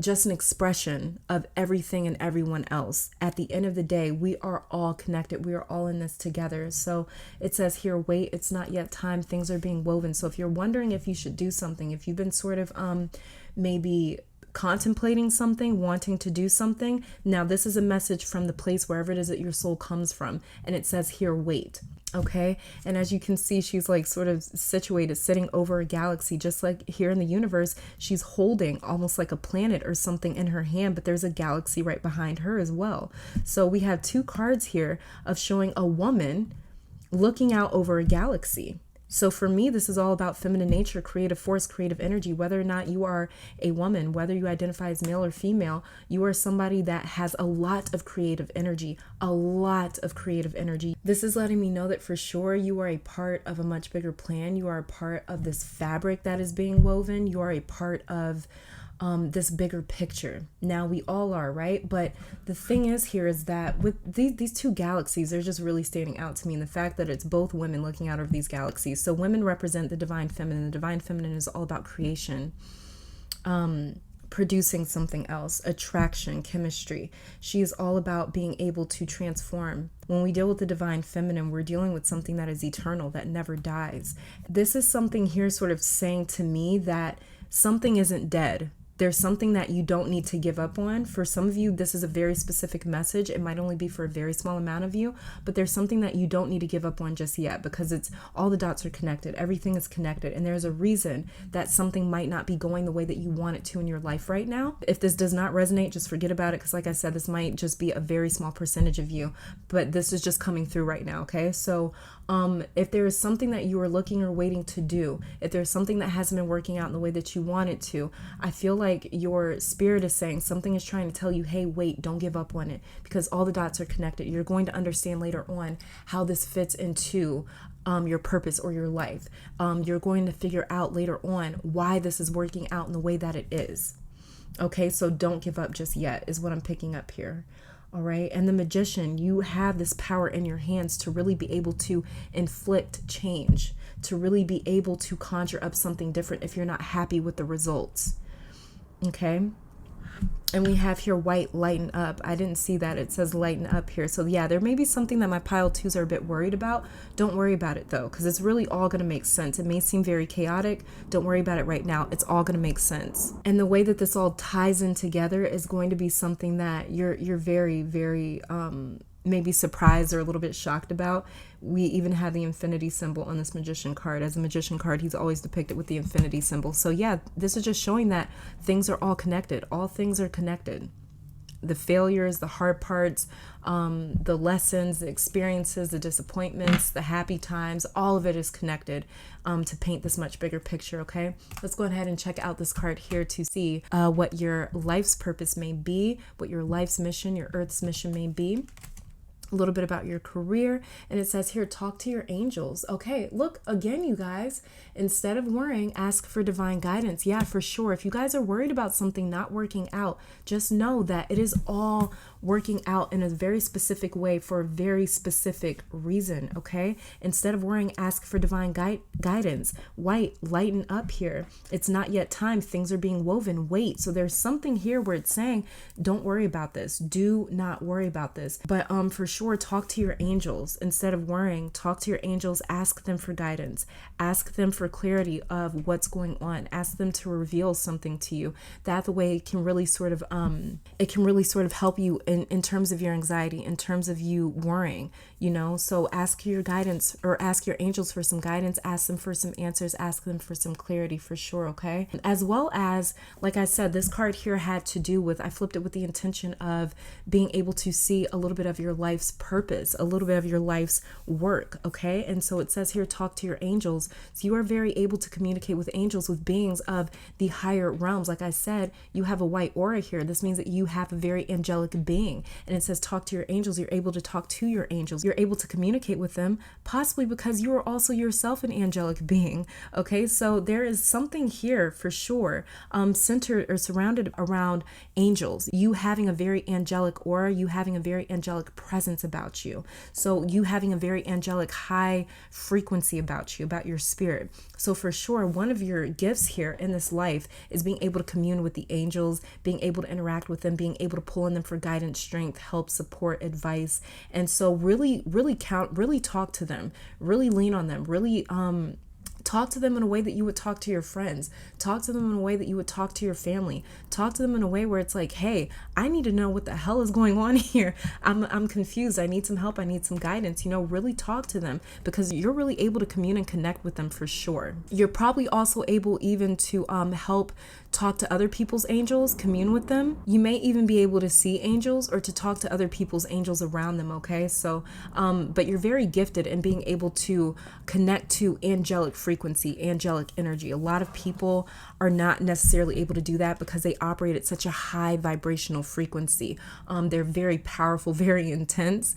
just an expression of everything and everyone else. At the end of the day, we are all connected. We are all in this together. So it says here, wait, it's not yet time. Things are being woven. So if you're wondering if you should do something, if you've been sort of maybe contemplating something, wanting to do something, now this is a message from the place wherever it is that your soul comes from. And it says here, wait. Okay. And as you can see, she's like sort of situated, sitting over a galaxy, just like here in the universe, she's holding almost like a planet or something in her hand, but there's a galaxy right behind her as well. So we have two cards here of showing a woman looking out over a galaxy. So for me, this is all about feminine nature, creative force, creative energy. Whether or not you are a woman, whether you identify as male or female, you are somebody that has a lot of creative energy, a lot of creative energy. This is letting me know that for sure you are a part of a much bigger plan. You are a part of this fabric that is being woven. You are a part of this bigger picture. Now we all are, right? But the thing is here is that with these two galaxies, they're just really standing out to me. And the fact that it's both women looking out of these galaxies. So women represent the divine feminine. The divine feminine is all about creation, producing something else, attraction, chemistry. She is all about being able to transform. When we deal with the divine feminine, we're dealing with something that is eternal, that never dies. This is something here sort of saying to me that something isn't dead. There's something that you don't need to give up on. For some of you, this is a very specific message. It might only be for a very small amount of you, but there's something that you don't need to give up on just yet, because it's all the dots are connected. Everything is connected. And there's a reason that something might not be going the way that you want it to in your life right now. If this does not resonate, just forget about it. Because like I said, this might just be a very small percentage of you, but this is just coming through right now. Okay. So if there is something that you are looking or waiting to do, if there's something that hasn't been working out in the way that you want it to, I feel like your spirit is saying something is trying to tell you, hey, wait, don't give up on it, because all the dots are connected. You're going to understand later on how this fits into your purpose or your life. You're going to figure out later on why this is working out in the way that it is. Okay, so don't give up just yet is what I'm picking up here. All right. And the Magician, you have this power in your hands to really be able to inflict change, to really be able to conjure up something different if you're not happy with the results. Okay. And we have here white, lighten up. I didn't see that. It says lighten up here. So yeah, there may be something that my pile twos are a bit worried about. Don't worry about it though, because it's really all going to make sense. It may seem very chaotic. Don't worry about it right now. It's all going to make sense. And the way that this all ties in together is going to be something that you're very, very maybe surprised or a little bit shocked about. We even have the infinity symbol on this Magician card. As a Magician card, he's always depicted with the infinity symbol. So yeah, this is just showing that things are all connected. All things are connected. The failures, the hard parts, the lessons, the experiences, the disappointments, the happy times, all of it is connected to paint this much bigger picture, okay? Let's go ahead and check out this card here to see what your life's purpose may be, what your life's mission, your earth's mission may be. A little bit about your career, and it says here, talk to your angels. Okay, look again, you guys, instead of worrying, ask for divine guidance. Yeah, for sure. If you guys are worried about something not working out, just know that it is all working out in a very specific way for a very specific reason. Okay, instead of worrying, ask for divine guidance. White, lighten up here. It's not yet time. Things are being woven. Wait. So there's something here where it's saying, don't worry about this. Do not worry about this. But for sure, talk to your angels. Instead of worrying, talk to your angels, ask them for guidance, ask them for clarity of what's going on, ask them to reveal something to you. That the way it can really sort of help you in terms of your anxiety, in terms of you worrying, so ask your guidance, or ask your angels for some guidance, ask them for some answers, ask them for some clarity for sure. Okay. As well as, like I said, this card here had to do with, I flipped it with the intention of being able to see a little bit of your life's purpose, a little bit of your life's work. Okay. And so it says here, talk to your angels. So you are very able to communicate with angels, with beings of the higher realms. Like I said, you have a white aura here. This means that you have a very angelic being. And it says, talk to your angels. You're able to talk to your angels. You're able to communicate with them, possibly because you are also yourself an angelic being. Okay. So there is something here for sure, centered or surrounded around angels. You having a very angelic aura, you having a very angelic presence about you. So you having a very angelic high frequency about you, about your spirit. So for sure, one of your gifts here in this life is being able to commune with the angels, being able to interact with them, being able to pull on them for guidance, strength, help, support, advice. And so really talk to them, really lean on them, really talk to them in a way that you would talk to your friends. Talk to them in a way that you would talk to your family. Talk to them in a way where it's like, hey, I need to know what the hell is going on here. I'm confused. I need some help. I need some guidance. Really talk to them, because you're really able to commune and connect with them for sure. You're probably also able even to help talk to other people's angels, commune with them. You may even be able to see angels or to talk to other people's angels around them. Okay. So, but you're very gifted in being able to connect to angelic frequency, angelic energy. A lot of people are not necessarily able to do that because they operate at such a high vibrational frequency. They're very powerful, very intense,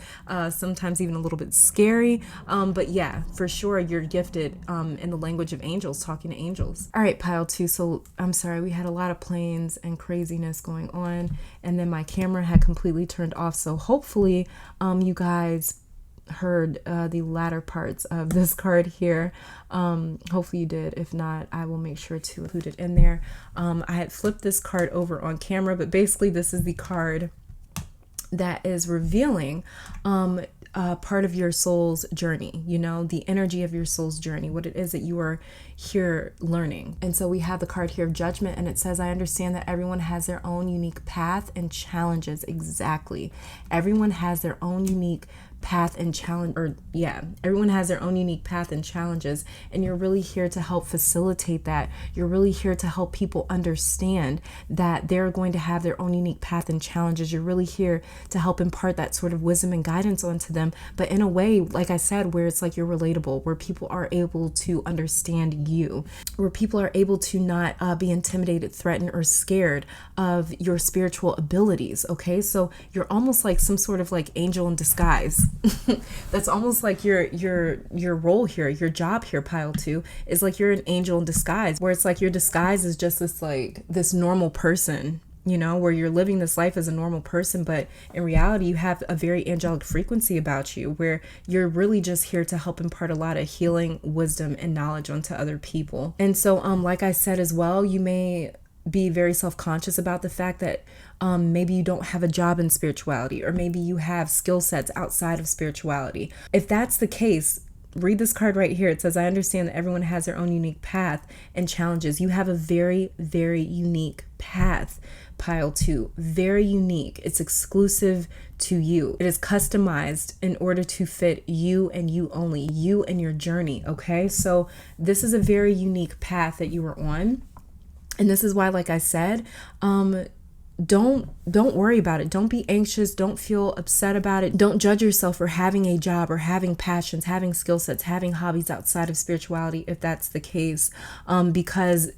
sometimes even a little bit scary. But yeah, for sure, you're gifted in the language of angels, talking to angels. All right, pile 2. So I'm sorry, we had a lot of planes and craziness going on, and then my camera had completely turned off. So hopefully you guys heard the latter parts of this card here. Hopefully you did. If not, I will make sure to include it in there. I had flipped this card over on camera, but basically this is the card that is revealing part of your soul's journey, the energy of your soul's journey, what it is that you are here learning. And so we have the card here of Judgment, and it says, I understand that everyone has their own unique path and challenges. Exactly. Everyone has their own unique path and challenge, everyone has their own unique path and challenges, and you're really here to help facilitate that. You're really here to help people understand that they're going to have their own unique path and challenges. You're really here to help impart that sort of wisdom and guidance onto them, but in a way, like I said, where it's like you're relatable, where people are able to understand you, where people are able to not be intimidated, threatened, or scared of your spiritual abilities. Okay, so you're almost like some sort of like angel in disguise. That's almost like your role here, your job here, pile 2, is like you're an angel in disguise, where it's like your disguise is just this normal person, where you're living this life as a normal person, but in reality you have a very angelic frequency about you, where you're really just here to help impart a lot of healing, wisdom, and knowledge onto other people. And so like I said as well, you may be very self-conscious about the fact that maybe you don't have a job in spirituality, or maybe you have skill sets outside of spirituality. If that's the case, read this card right here. It says, I understand that everyone has their own unique path and challenges. You have a very, very unique path, pile 2. Very unique. It's exclusive to you. It is customized in order to fit you and you only, you and your journey. Okay, so this is a very unique path that you are on. And this is why, like I said, don't worry about it. Don't be anxious. Don't feel upset about it. Don't judge yourself for having a job or having passions, having skill sets, having hobbies outside of spirituality, if that's the case, because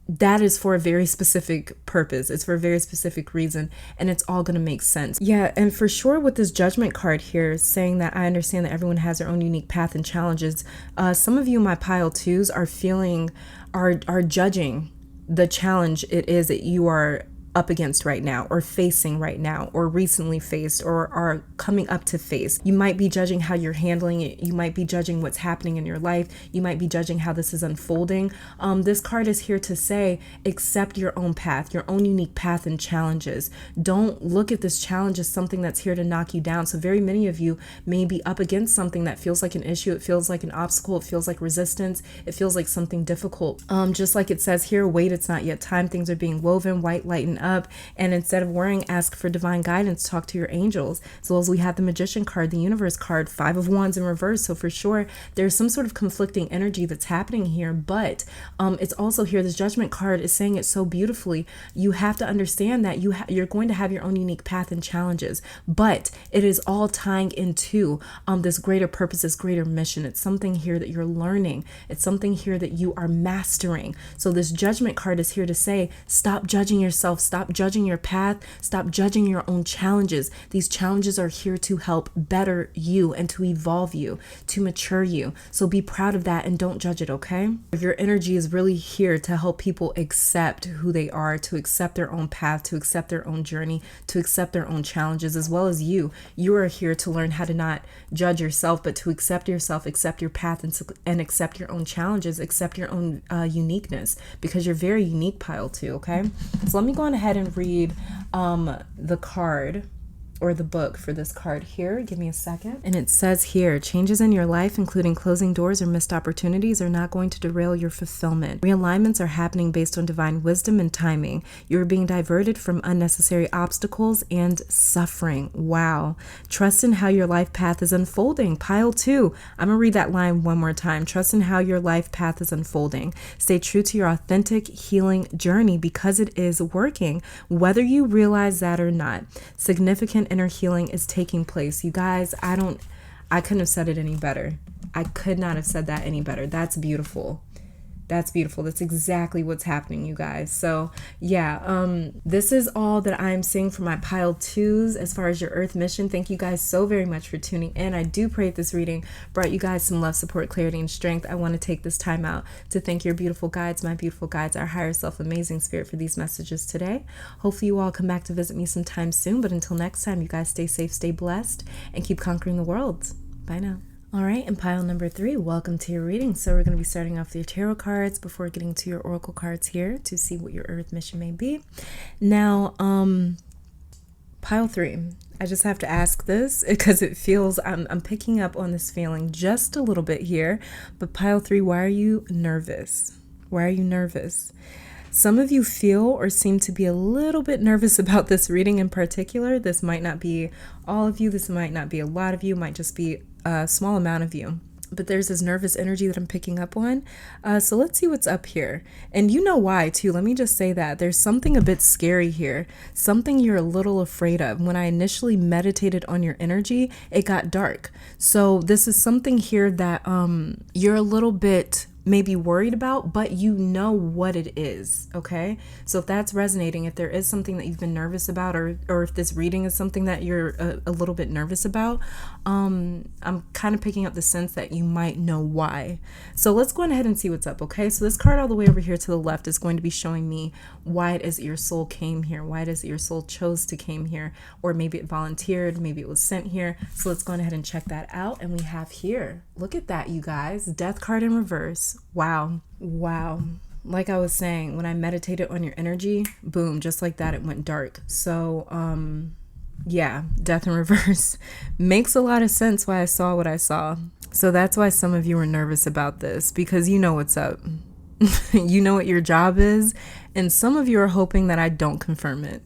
that is for a very specific purpose. It's for a very specific reason, and it's all going to make sense. Yeah, and for sure with this Judgment card here saying that I understand that everyone has their own unique path and challenges, some of you, my pile 2s, are judging the challenge it is that you are up against right now, or facing right now, or recently faced, or are coming up to face. You might be judging how you're handling it. You might be judging what's happening in your life. You might be judging how this is unfolding. This card is here to say, accept your own path, your own unique path and challenges. Don't look at this challenge as something that's here to knock you down. So very many of you may be up against something that feels like an issue. It feels like an obstacle. It feels like resistance. It feels like something difficult. Just like it says here, wait, it's not yet time. Things are being woven, white light and up. And instead of worrying, ask for divine guidance, talk to your angels. As well as we have the Magician card, the Universe card, 5 of Wands in reverse. So for sure, there's some sort of conflicting energy that's happening here. But it's also here, this Judgment card is saying it so beautifully. You have to understand that you're going to have your own unique path and challenges, but it is all tying into this greater purpose, this greater mission. It's something here that you're learning. It's something here that you are mastering. So this Judgment card is here to say, stop judging yourself, stop judging your path, stop judging your own challenges. These challenges are here to help better you and to evolve you, to mature you. So be proud of that and don't judge it, okay? Your energy is really here to help people accept who they are, to accept their own path, to accept their own journey, to accept their own challenges, as well as you. You are here to learn how to not judge yourself, but to accept yourself, accept your path, and accept your own challenges, accept your own uniqueness, because you're very unique, pile 2, okay? So let me go on ahead and read the card, or the book for this card here. Give me a second. And it says here, changes in your life, including closing doors or missed opportunities, are not going to derail your fulfillment. Realignments are happening based on divine wisdom and timing. You are being diverted from unnecessary obstacles and suffering. Wow. Trust in how your life path is unfolding. Pile 2. I'm going to read that line one more time. Trust in how your life path is unfolding. Stay true to your authentic healing journey because it is working, whether you realize that or not. Significant inner healing is taking place. You guys, I couldn't have said it any better. I could not have said that any better. That's beautiful. That's beautiful. That's exactly what's happening, you guys. So yeah, this is all that I'm seeing for my pile 2s as far as your earth mission. Thank you guys so very much for tuning in. I do pray this reading brought you guys some love, support, clarity, and strength. I want to take this time out to thank your beautiful guides, my beautiful guides, our higher self, amazing spirit, for these messages today. Hopefully you all come back to visit me sometime soon. But until next time, you guys stay safe, stay blessed, and keep conquering the world. Bye now. All right, and pile number 3, welcome to your reading. So we're going to be starting off with your tarot cards before getting to your oracle cards here to see what your earth mission may be. Now, pile 3, I just have to ask this because it feels, I'm picking up on this feeling just a little bit here. But pile 3, why are you nervous? Why are you nervous? Some of you feel or seem to be a little bit nervous about this reading in particular. This might not be all of you. This might not be a lot of you. It might just be a small amount of you. But there's this nervous energy that I'm picking up on. So let's see what's up here. And you know why, too. Let me just say that. There's something a bit scary here. Something you're a little afraid of. When I initially meditated on your energy, it got dark. So this is something here that you're a little bit maybe worried about, but you know what it is, okay? So if that's resonating, if there is something that you've been nervous about, or if this reading is something that you're a little bit nervous about, I'm kind of picking up the sense that you might know why. So let's go ahead and see what's up, okay? So this card all the way over here to the left is going to be showing me why it is that your soul came here, why it is that your soul chose to came here, or maybe it volunteered, maybe it was sent here. So let's go ahead and check that out. And we have here, look at that, you guys, Death card in reverse. Wow. Like I was saying, when I meditated on your energy, boom, just like that, it went dark. So yeah, Death in reverse makes a lot of sense why I saw what I saw. So that's why some of you are nervous about this, because you know what's up. You know what your job is, and some of you are hoping that I don't confirm it.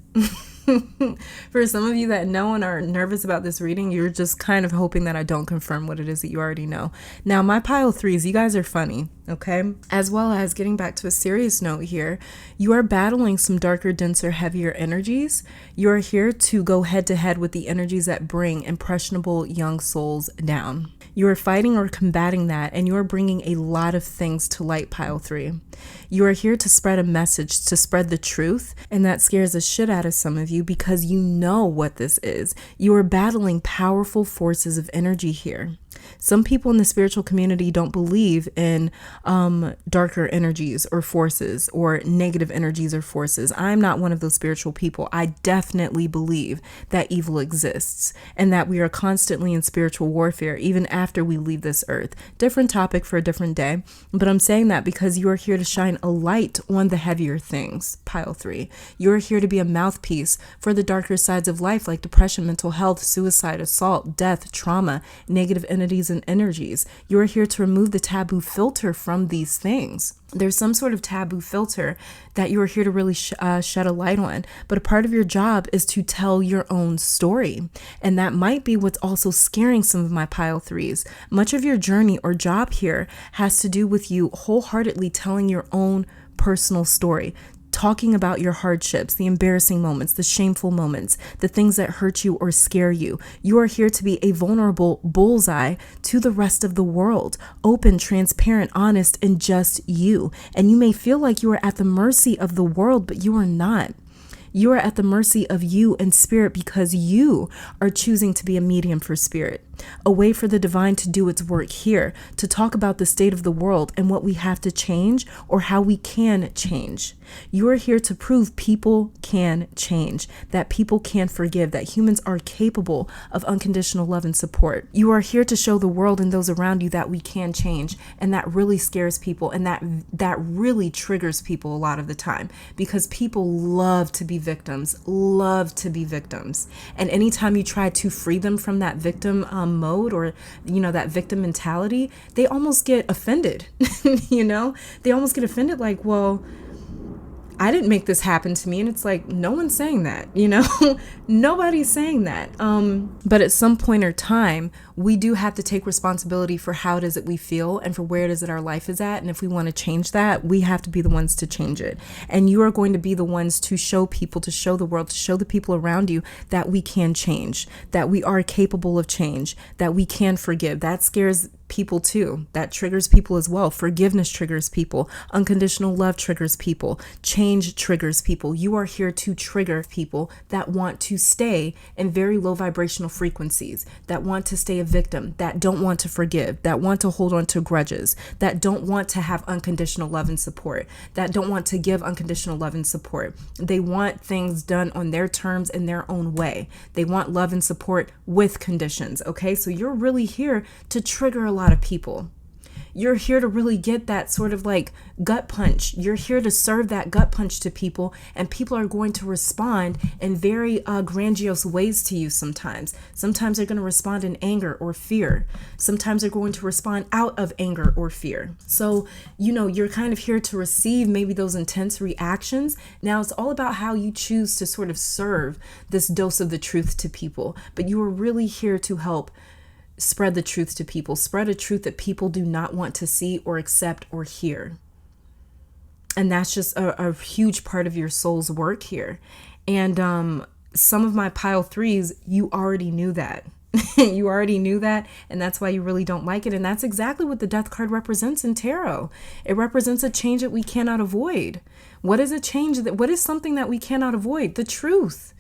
For some of you that know and are nervous about this reading, you're just kind of hoping that I don't confirm what it is that you already know. Now, my pile 3s, you guys are funny, okay? As well as getting back to a serious note here, you are battling some darker, denser, heavier energies. You are here to go head to head with the energies that bring impressionable young souls down. You are fighting or combating that, and you are bringing a lot of things to light, pile 3. You are here to spread a message, to spread the truth, and that scares the shit out of some of you because you know what this is. You are battling powerful forces of energy here. Some people in the spiritual community don't believe in darker energies or forces or negative energies or forces. I'm not one of those spiritual people. I definitely believe that evil exists and that we are constantly in spiritual warfare even after we leave this earth. Different topic for a different day, but I'm saying that because you are here to shine a light on the heavier things, pile 3. You are here to be a mouthpiece for the darker sides of life like depression, mental health, suicide, assault, death, trauma, negative identities and energies. You are here to remove the taboo filter from these things. There's some sort of taboo filter that you are here to really shed a light on. But a part of your job is to tell your own story. And that might be what's also scaring some of my pile threes. Much of your journey or job here has to do with you wholeheartedly telling your own personal story. Talking about your hardships, the embarrassing moments, the shameful moments, the things that hurt you or scare you. You are here to be a vulnerable bullseye to the rest of the world. Open, transparent, honest, and just you. And you may feel like you are at the mercy of the world, but you are not. You are at the mercy of you and spirit because you are choosing to be a medium for spirit, a way for the divine to do its work here, to talk about the state of the world and what we have to change or how we can change. You are here to prove people can change, that people can forgive, that humans are capable of unconditional love and support. You are here to show the world and those around you that we can change, and that really scares people, and that really triggers people a lot of the time because people love to be victims, And anytime you try to free them from that victim mode or, that victim mentality, they almost get offended, They almost get offended like, well, I didn't make this happen to me. And it's like, no one's saying that, nobody's saying that. But at some point or time, we do have to take responsibility for how it is that we feel and for where it is that our life is at. And if we want to change that, we have to be the ones to change it. And you are going to be the ones to show people, to show the world, to show the people around you that we can change, that we are capable of change, that we can forgive. That scares people too. That triggers people as well. Forgiveness triggers people. Unconditional love triggers people. Change triggers people. You are here to trigger people that want to stay in very low vibrational frequencies, that want to stay a victim, that don't want to forgive, that want to hold on to grudges, that don't want to have unconditional love and support, that don't want to give unconditional love and support. They want things done on their terms in their own way. They want love and support with conditions. Okay, so you're really here to trigger a lot of people. You're here to really get that sort of like gut punch. You're here to serve that gut punch to people, and people are going to respond in very grandiose ways to you sometimes. Sometimes they're going to respond in anger or fear. Sometimes they're going to respond out of anger or fear. So, you're kind of here to receive maybe those intense reactions. Now it's all about how you choose to sort of serve this dose of the truth to people. But you are really here to help spread the truth to people, spread a truth that people do not want to see or accept or hear. And that's just a huge part of your soul's work here. And some of my pile threes, you already knew that. You already knew that, and that's why you really don't like it. And that's exactly what the death card represents in tarot. It represents a change that we cannot avoid. What is a change? What is something that we cannot avoid? The truth.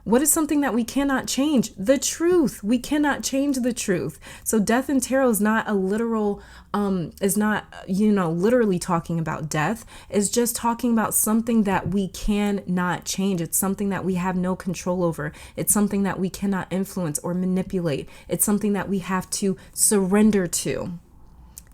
What is something that we cannot change? The truth. We cannot change the truth. So death in tarot is not a literal, literally talking about death. It's just talking about something that we cannot change. It's something that we have no control over. It's something that we cannot influence or manipulate. It's something that we have to surrender to.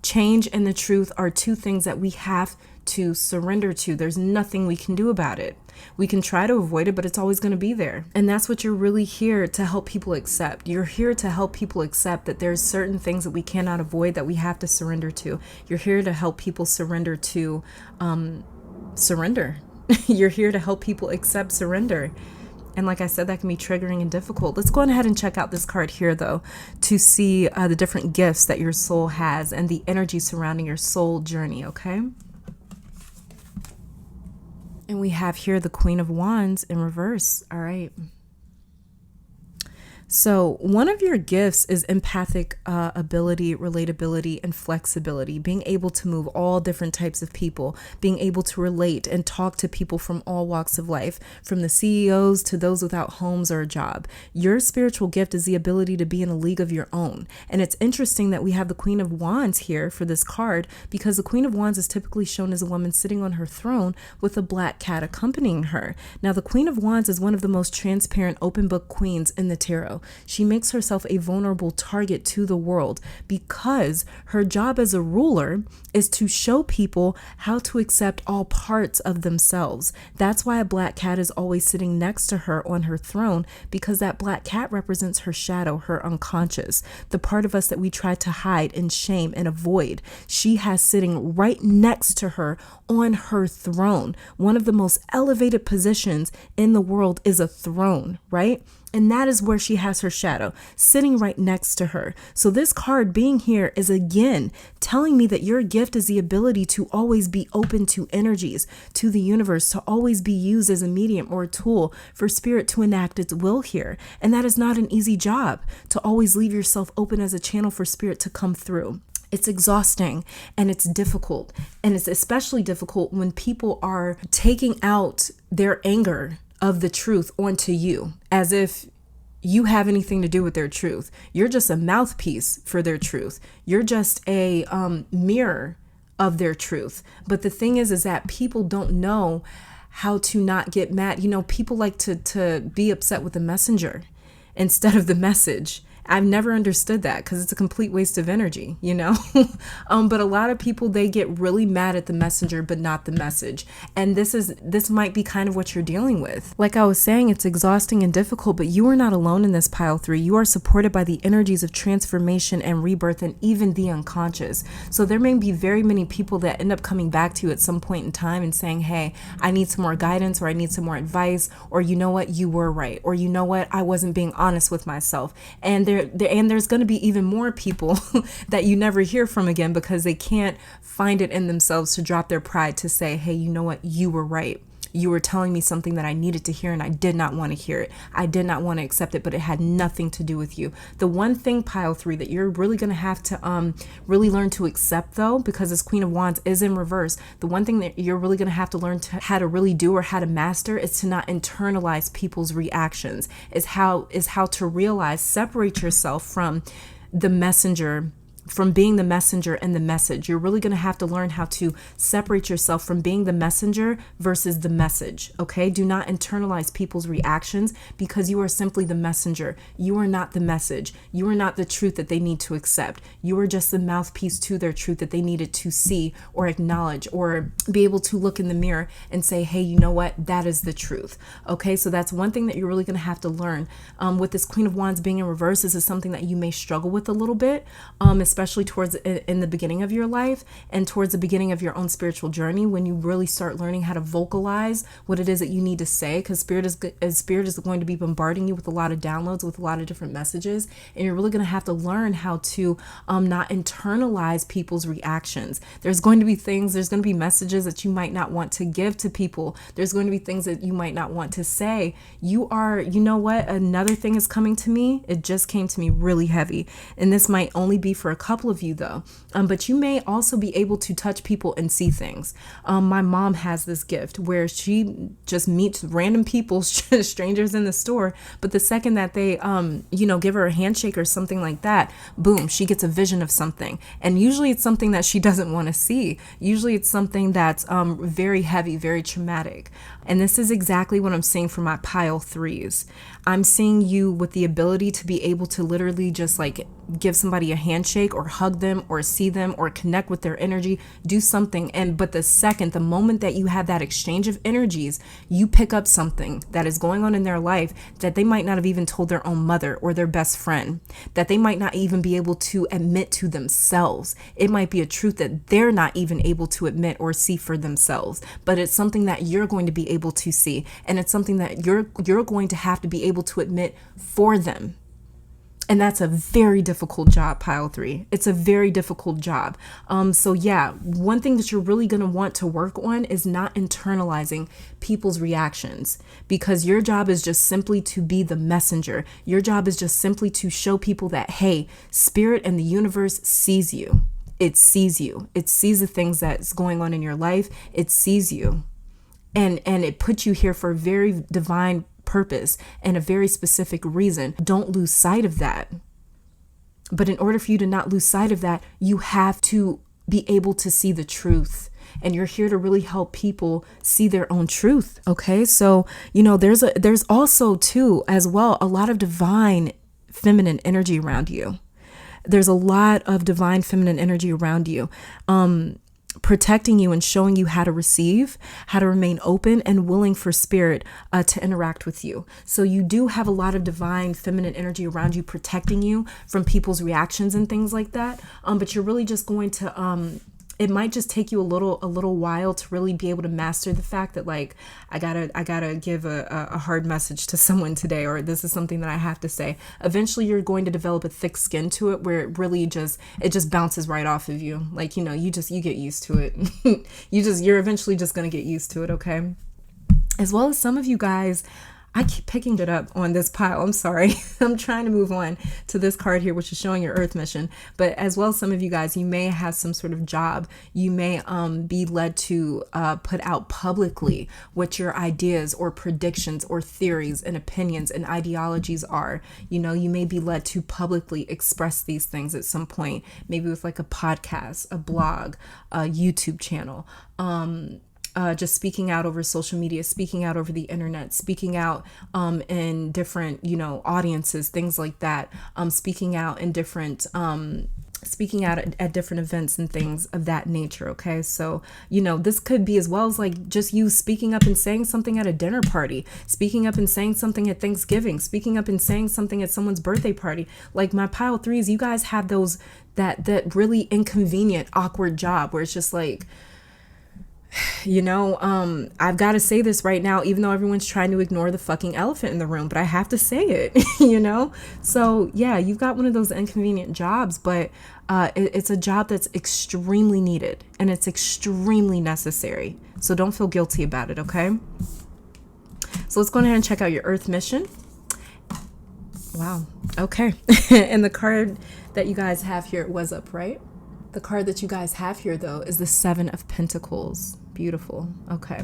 Change and the truth are two things that we have to surrender to. There's nothing we can do about it. We can try to avoid it, but it's always going to be there. And that's what you're really here to help people accept. You're here to help people accept that there's certain things that we cannot avoid, that we have to surrender to. You're here to help people surrender to surrender. You're here to help people accept surrender. And like I said, that can be triggering and difficult. Let's go ahead and check out this card here, though, to see the different gifts that your soul has and the energy surrounding your soul journey, okay? And we have here the Queen of Wands in reverse. All right. So one of your gifts is empathic ability, relatability, and flexibility, being able to move all different types of people, being able to relate and talk to people from all walks of life, from the CEOs to those without homes or a job. Your spiritual gift is the ability to be in a league of your own. And it's interesting that we have the Queen of Wands here for this card, because the Queen of Wands is typically shown as a woman sitting on her throne with a black cat accompanying her. Now, the Queen of Wands is one of the most transparent open book queens in the tarot. She makes herself a vulnerable target to the world because her job as a ruler is to show people how to accept all parts of themselves. That's why a black cat is always sitting next to her on her throne, because that black cat represents her shadow, her unconscious, the part of us that we try to hide and shame and avoid. She has sitting right next to her on her throne. One of the most elevated positions in the world is a throne, right? And that is where she has her shadow sitting right next to her. So this card being here is again telling me that your gift is the ability to always be open to energies, to the universe, to always be used as a medium or a tool for spirit to enact its will here. And that is not an easy job, to always leave yourself open as a channel for spirit to come through. It's exhausting and it's difficult. And it's especially difficult when people are taking out their anger of the truth onto you, as if you have anything to do with their truth. You're just a mouthpiece for their truth. You're just a mirror of their truth. But the thing is that people don't know how to not get mad. You know, people like to be upset with the messenger instead of the message. I've never understood that, because it's a complete waste of energy, you know. But a lot of people, they get really mad at the messenger, but not the message. And this might be kind of what you're dealing with. Like I was saying, it's exhausting and difficult, but you are not alone in this pile 3. You are supported by the energies of transformation and rebirth, and even the unconscious. So there may be very many people that end up coming back to you at some point in time and saying, hey, I need some more guidance, or I need some more advice, or you know what, you were right, or you know what, I wasn't being honest with myself. And there's going to be even more people that you never hear from again, because they can't find it in themselves to drop their pride to say, hey, you know what, you were right. You were telling me something that I needed to hear, and I did not want to hear it. I did not want to accept it, but it had nothing to do with you. The one thing, pile 3, that you're really going to have to really learn to accept, though, because this Queen of Wands is in reverse, the one thing that you're really going to have to learn how to really do, or how to master, is to not internalize people's reactions, is how to realize, separate yourself from the messenger, from being the messenger and the message. You're really going to have to learn how to separate yourself from being the messenger versus the message. Okay? Do not internalize people's reactions, because you are simply the messenger. You are not the message. You are not the truth that they need to accept. You are just the mouthpiece to their truth that they needed to see or acknowledge, or be able to look in the mirror and say, hey, you know what? That is the truth. Okay? So that's one thing that you're really going to have to learn. With this Queen of Wands being in reverse, this is something that you may struggle with a little bit, especially towards in the beginning of your life and towards the beginning of your own spiritual journey, when you really start learning how to vocalize what it is that you need to say, because spirit is going to be bombarding you with a lot of downloads, with a lot of different messages, and you're really going to have to learn how to not internalize people's reactions. There's going to be messages that you might not want to give to people. There's going to be things that you might not want to say. You know what, another thing is coming to me. It just came to me really heavy, and this might only be for a couple of you, though, but you may also be able to touch people and see things. My mom has this gift where she just meets random people, strangers in the store, but the second that they give her a handshake or something like that, boom, she gets a vision of something. And usually it's something that she doesn't want to see. Usually it's something that's very heavy, very traumatic. And this is exactly what I'm seeing for my pile 3s. I'm seeing you with the ability to be able to literally just like give somebody a handshake, or hug them, or see them, or connect with their energy, do something. But the moment that you have that exchange of energies, you pick up something that is going on in their life that they might not have even told their own mother or their best friend, that they might not even be able to admit to themselves. It might be a truth that they're not even able to admit or see for themselves, but it's something that you're going to be able to see, and it's something that you're going to have to be able to admit for them. And that's a very difficult job, pile 3. It's a very difficult job. So yeah, one thing that you're really going to want to work on is not internalizing people's reactions, because your job is just simply to be the messenger. Your job is just simply to show people that, hey, spirit and the universe sees you. It sees you. It sees the things that's going on in your life. It sees you. And it puts you here for a very divine purpose and a very specific reason. Don't lose sight of that. But in order for you to not lose sight of that, you have to be able to see the truth. And you're here to really help people see their own truth. Okay, so there's also too as well a lot of divine feminine energy around you. There's a lot of divine feminine energy around you, protecting you and showing you how to receive, how to remain open and willing for spirit to interact with you. So you do have a lot of divine feminine energy around you, protecting you from people's reactions and things like that. But you're really just going to, it might just take you a little while to really be able to master the fact that, like, I gotta give a hard message to someone today, or this is something that I have to say. Eventually you're going to develop a thick skin to it, where it really just bounces right off of you. Like, you get used to it. You're eventually just going to get used to it. Okay. As well as some of you guys, I keep picking it up on this pile. I'm sorry. I'm trying to move on to this card here, which is showing your earth mission. But as well as some of you guys, you may have some sort of job. You may be led to put out publicly what your ideas or predictions or theories and opinions and ideologies are. You may be led to publicly express these things at some point, maybe with like a podcast, a blog, a YouTube channel. Just speaking out over social media, speaking out over the internet, speaking out in different, audiences, things like that. Speaking out in different, speaking out at different events and things of that nature. Okay. So, this could be as well as like just you speaking up and saying something at a dinner party, speaking up and saying something at Thanksgiving, speaking up and saying something at someone's birthday party. Like my pile threes, you guys have those, that really inconvenient, awkward job where it's just like, I've got to say this right now, even though everyone's trying to ignore the fucking elephant in the room, but I have to say it, So yeah, you've got one of those inconvenient jobs, but it's a job that's extremely needed and it's extremely necessary. So don't feel guilty about it. Okay. So let's go ahead and check out your earth mission. Wow. Okay. And the card that you guys have here was upright. The card that you guys have here, though, is the Seven of Pentacles. Beautiful. Okay.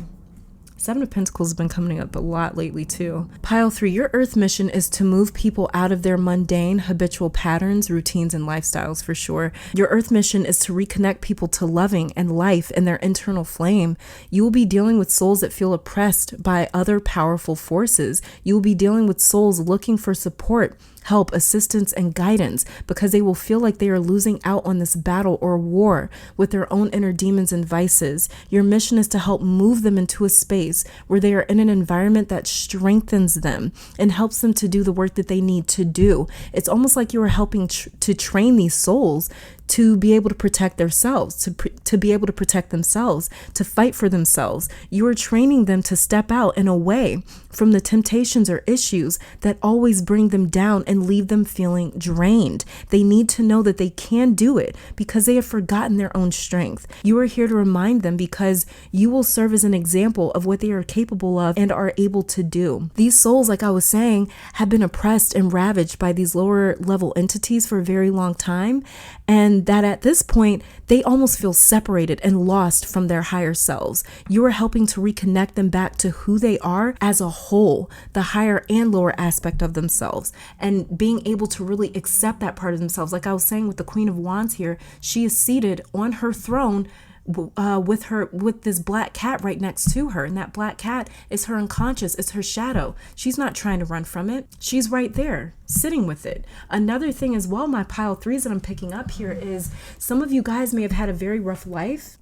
Seven of Pentacles has been coming up a lot lately, too. Pile 3, your earth mission is to move people out of their mundane, habitual patterns, routines, and lifestyles, for sure. Your earth mission is to reconnect people to loving and life and their internal flame. You will be dealing with souls that feel oppressed by other powerful forces. You will be dealing with souls looking for support, help, assistance, and guidance because they will feel like they are losing out on this battle or war with their own inner demons and vices. Your mission is to help move them into a space where they are in an environment that strengthens them and helps them to do the work that they need to do. It's almost like you are helping to train these souls to be able to protect themselves, to be able to protect themselves, to fight for themselves. You are training them to step out and away from the temptations or issues that always bring them down and leave them feeling drained. They need to know that they can do it because they have forgotten their own strength. You are here to remind them because you will serve as an example of what they are capable of and are able to do. These souls, like I was saying, have been oppressed and ravaged by these lower level entities for a very long time. And that at this point, they almost feel separated and lost from their higher selves. You are helping to reconnect them back to who they are as a whole, the higher and lower aspect of themselves, and being able to really accept that part of themselves. Like I was saying with the Queen of Wands here, she is seated on her throne with this black cat right next to her, and that black cat is her unconscious, it's her shadow. She's not trying to run from it. She's right there sitting with it. Another thing as well, my pile threes that I'm picking up here is some of you guys may have had a very rough life.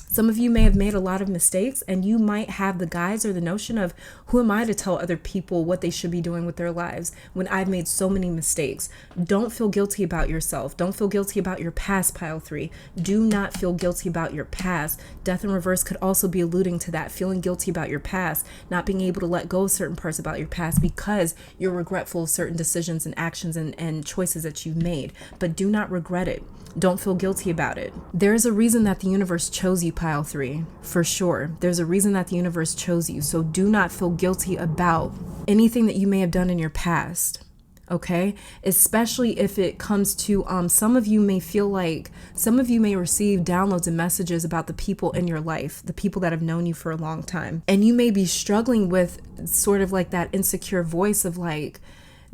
Some of you may have made a lot of mistakes, and you might have the guise or the notion of, who am I to tell other people what they should be doing with their lives when I've made so many mistakes? Don't feel guilty about yourself. Don't feel guilty about your past, pile 3. Do not feel guilty about your past. Death in reverse could also be alluding to that, feeling guilty about your past, not being able to let go of certain parts about your past because you're regretful of certain decisions and actions and choices that you've made. But do not regret it. Don't feel guilty about it. There's a reason that the universe chose you, pile 3, for sure. There's a reason that the universe chose you. So do not feel guilty about anything that you may have done in your past. Okay, especially if it comes to some of you may feel like some of you may receive downloads and messages about the people in your life, the people that have known you for a long time, and you may be struggling with sort of like that insecure voice of like,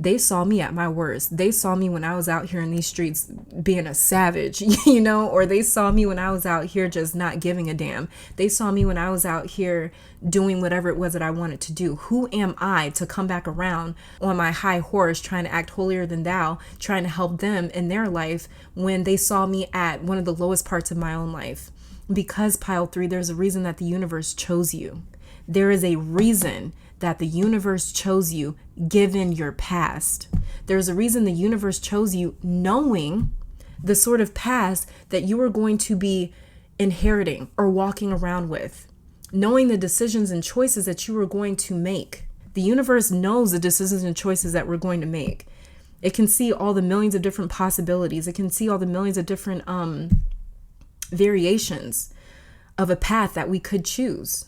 They saw me at my worst. They saw me when I was out here in these streets being a savage, or they saw me when I was out here just not giving a damn. They saw me when I was out here doing whatever it was that I wanted to do. Who am I to come back around on my high horse trying to act holier than thou, trying to help them in their life when they saw me at one of the lowest parts of my own life? Because pile 3, there's a reason that the universe chose you. There is a reason that the universe chose you given your past. There's a reason the universe chose you knowing the sort of past that you are going to be inheriting or walking around with, knowing the decisions and choices that you are going to make. The universe knows the decisions and choices that we're going to make. It can see all the millions of different possibilities. It can see all the millions of different variations of a path that we could choose.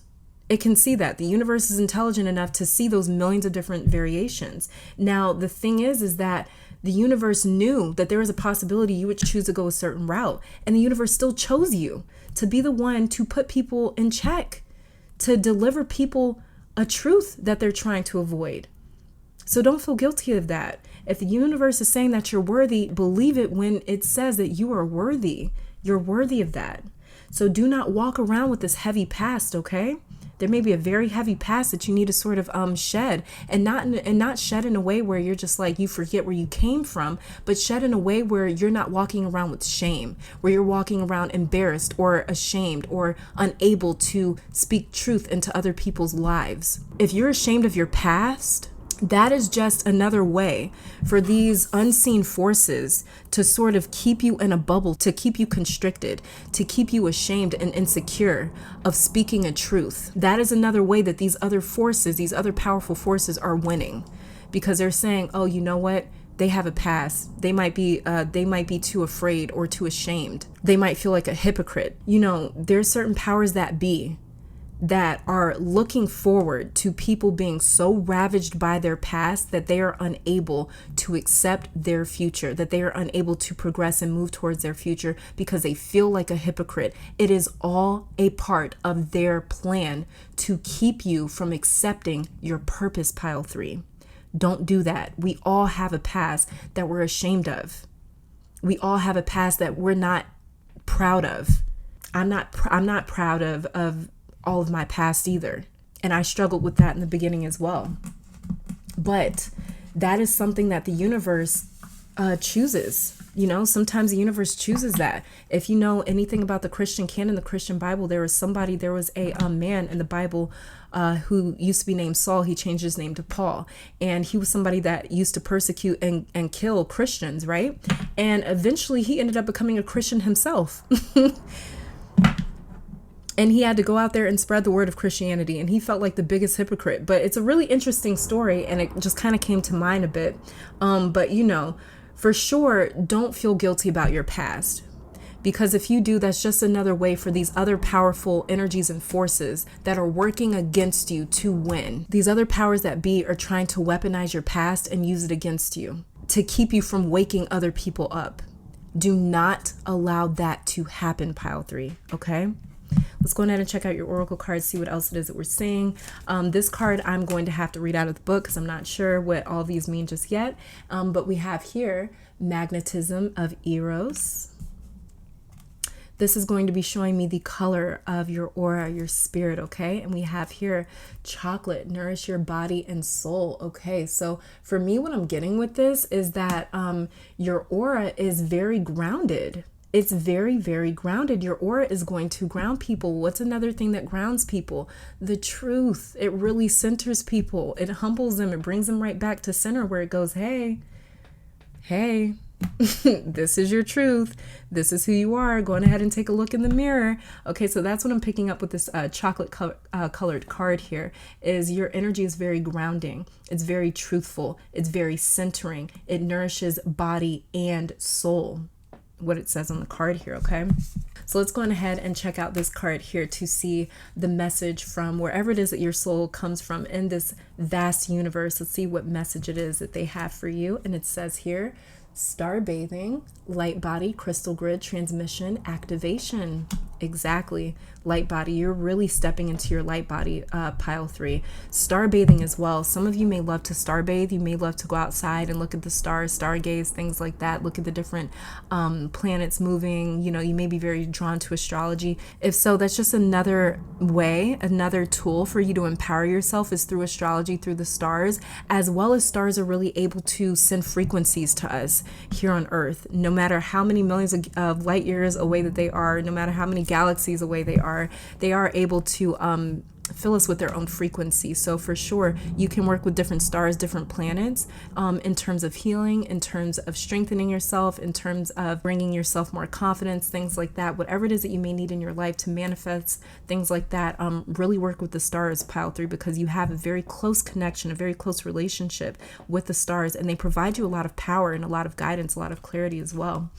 It can see that. The universe is intelligent enough to see those millions of different variations. Now, the thing is that the universe knew that there was a possibility you would choose to go a certain route, and the universe still chose you to be the one to put people in check, to deliver people a truth that they're trying to avoid. So don't feel guilty of that. If the universe is saying that you're worthy, believe it when it says that you are worthy. You're worthy of that. So do not walk around with this heavy past, okay? There may be a very heavy past that you need to sort of shed, and not shed in a way where you're just like you forget where you came from, but shed in a way where you're not walking around with shame, where you're walking around embarrassed or ashamed or unable to speak truth into other people's lives. If you're ashamed of your past, that is just another way for these unseen forces to sort of keep you in a bubble, to keep you constricted, to keep you ashamed and insecure of speaking a truth. That is another way that these other forces, these other powerful forces are winning, because they're saying, oh, you know what? They have a past. They might be too afraid or too ashamed. They might feel like a hypocrite. There's certain powers that be that are looking forward to people being so ravaged by their past that they are unable to accept their future, that they are unable to progress and move towards their future because they feel like a hypocrite. It is all a part of their plan to keep you from accepting your purpose, pile 3. Don't do that. We all have a past that we're ashamed of. We all have a past that we're not proud of. I'm not proud of all of my past either. And I struggled with that in the beginning as well. But that is something that the universe chooses. Sometimes the universe chooses that. If you know anything about the Christian canon, the Christian Bible, there was a man in the Bible who used to be named Saul. He changed his name to Paul. And he was somebody that used to persecute and kill Christians, right? And eventually he ended up becoming a Christian himself. And he had to go out there and spread the word of Christianity. And he felt like the biggest hypocrite. But it's a really interesting story. And it just kind of came to mind a bit. But, for sure, don't feel guilty about your past. Because if you do, that's just another way for these other powerful energies and forces that are working against you to win. These other powers that be are trying to weaponize your past and use it against you to keep you from waking other people up. Do not allow that to happen, pile 3. Okay? Let's go ahead and check out your oracle cards, see what else it is that we're seeing. This card I'm going to have to read out of the book because I'm not sure what all these mean just yet. But we have here magnetism of Eros. This is going to be showing me the color of your aura, your spirit, okay? And we have here chocolate, nourish your body and soul, okay? So for me, what I'm getting with this is that your aura is very grounded. It's very, very grounded. Your aura is going to ground people. What's another thing that grounds people? The truth. It really centers people. It humbles them. It brings them right back to center where it goes, hey, this is your truth. This is who you are. Go ahead and take a look in the mirror. Okay, so that's what I'm picking up with this chocolate colored card here, is your energy is very grounding. It's very truthful. It's very centering. It nourishes body and soul. What it says on the card here, okay? So let's go ahead and check out this card here to see the message from wherever it is that your soul comes from in this vast universe. Let's see what message it is that they have for you. And it says here, star bathing, light body, crystal grid, transmission, activation. Exactly. Light body. You're really stepping into your light body, pile 3. Star bathing as well. Some of you may love to star bathe. You may love to go outside and look at the stars, stargaze, things like that. Look at the different planets moving. You know, you may be very drawn to astrology. If so, that's just another way, another tool for you to empower yourself is through astrology, through the stars, as well as stars are really able to send frequencies to us here on Earth. No matter how many millions of light years away that they are, no matter how many galaxies away they are able to fill us with their own frequency. So for sure, you can work with different stars, different planets, in terms of healing, in terms of strengthening yourself, in terms of bringing yourself more confidence, things like that. Whatever it is that you may need in your life to manifest, things like that, really work with the stars, pile 3, because you have a very close connection, a very close relationship with the stars, and they provide you a lot of power and a lot of guidance, a lot of clarity as well.